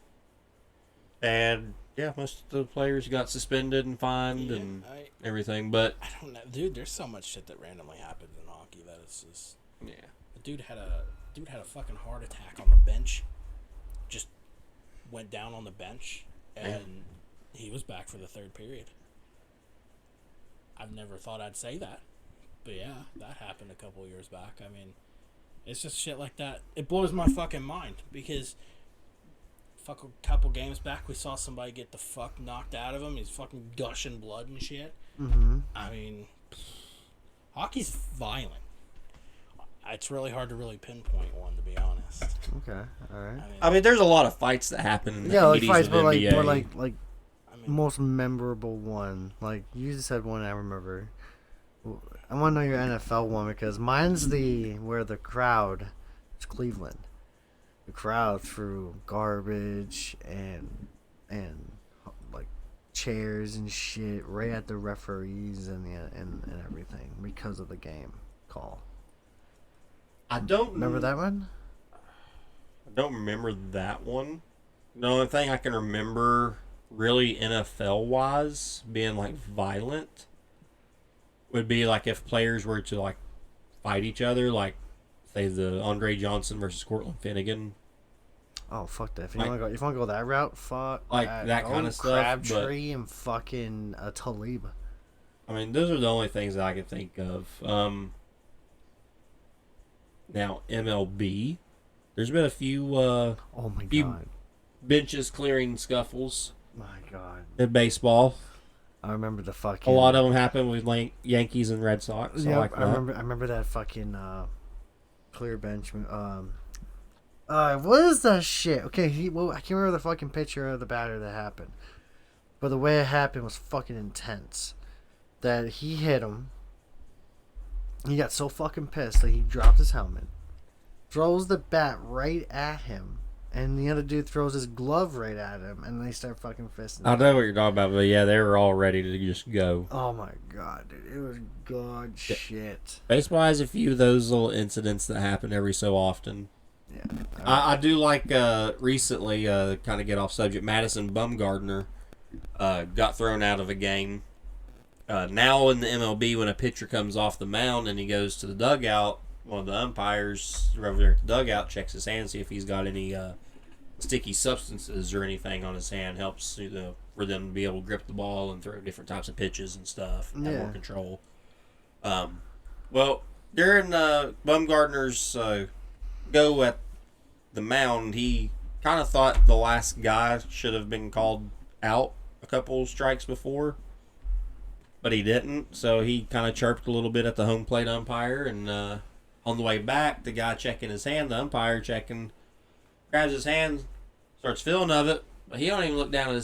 [SPEAKER 1] And, yeah, most of the players got suspended and fined and everything. But
[SPEAKER 3] I don't know. Dude, there's so much shit that randomly happens in hockey that it's just...
[SPEAKER 1] yeah.
[SPEAKER 3] The dude had a fucking heart attack on the bench. Just went down on the bench, and he was back for the third period. I've never thought I'd say that, but yeah, that happened a couple years back. I mean, it's just shit like that. It blows my fucking mind because a couple games back, we saw somebody get the fuck knocked out of him. He's fucking gushing blood and shit.
[SPEAKER 2] Mm-hmm.
[SPEAKER 3] I mean, hockey's violent. It's really hard to really pinpoint one, to be honest.
[SPEAKER 2] Okay, all right.
[SPEAKER 1] I mean, there's a lot of fights that happen in the
[SPEAKER 2] Yeah, like
[SPEAKER 1] 80s
[SPEAKER 2] fights,
[SPEAKER 1] with
[SPEAKER 2] but
[SPEAKER 1] NBA.
[SPEAKER 2] like
[SPEAKER 3] I mean,
[SPEAKER 2] most memorable one. Like you just said one I remember. I want to know your NFL one because mine's where the crowd. It's Cleveland. The crowd threw garbage and like chairs and shit right at the referees and everything because of the game call.
[SPEAKER 1] I don't
[SPEAKER 2] Remember that one?
[SPEAKER 1] I don't remember that one. The only thing I can remember, really NFL wise, being like violent, would be like if players were to like fight each other, like say the Andre Johnson versus Cortland Finnegan.
[SPEAKER 2] Oh fuck that! If you
[SPEAKER 1] Like-
[SPEAKER 2] want to go that route, fuck
[SPEAKER 1] Like that
[SPEAKER 2] Go
[SPEAKER 1] kinda stuff, but-
[SPEAKER 2] Crabtree and fucking Talib.
[SPEAKER 1] I mean, those are the only things that I can think of. Now MLB, there's been a few
[SPEAKER 2] Oh my
[SPEAKER 1] few-
[SPEAKER 2] god!
[SPEAKER 1] benches clearing scuffles
[SPEAKER 2] My god!
[SPEAKER 1] in baseball.
[SPEAKER 2] I remember the fucking.
[SPEAKER 1] A lot of them happen with Yankees and Red Sox. So
[SPEAKER 2] Yeah,
[SPEAKER 1] like that.
[SPEAKER 2] I remember that fucking clear bench. What is that shit? Okay, I can't remember the fucking picture of the batter that happened, but the way it happened was fucking intense. That he hit him. He got so fucking pissed that he dropped his helmet, throws the bat right at him, and the other dude throws his glove right at him, and they start fucking fisting.
[SPEAKER 1] I know what you're talking about, but yeah, they were all ready to just go.
[SPEAKER 2] Oh my god, dude. It was god shit.
[SPEAKER 1] Baseball has a few of those little incidents that happen every so often.
[SPEAKER 2] Yeah.
[SPEAKER 1] I do like recently, kind of get off subject, Madison Bumgarner got thrown out of a game. Now in the MLB, when a pitcher comes off the mound and he goes to the dugout, one of the umpires over there at the dugout checks his hand, see if he's got any sticky substances or anything on his hand. Helps for them to be able to grip the ball and throw different types of pitches and stuff, and have more control. Well, during Bumgarner's go at the mound, he kind of thought the last guy should have been called out a couple strikes before, but he didn't. So he kind of chirped a little bit at the home plate umpire, and on the way back, the guy checking his hand, the umpire checking, grabs his hand, starts feeling of it, but he don't even look down at his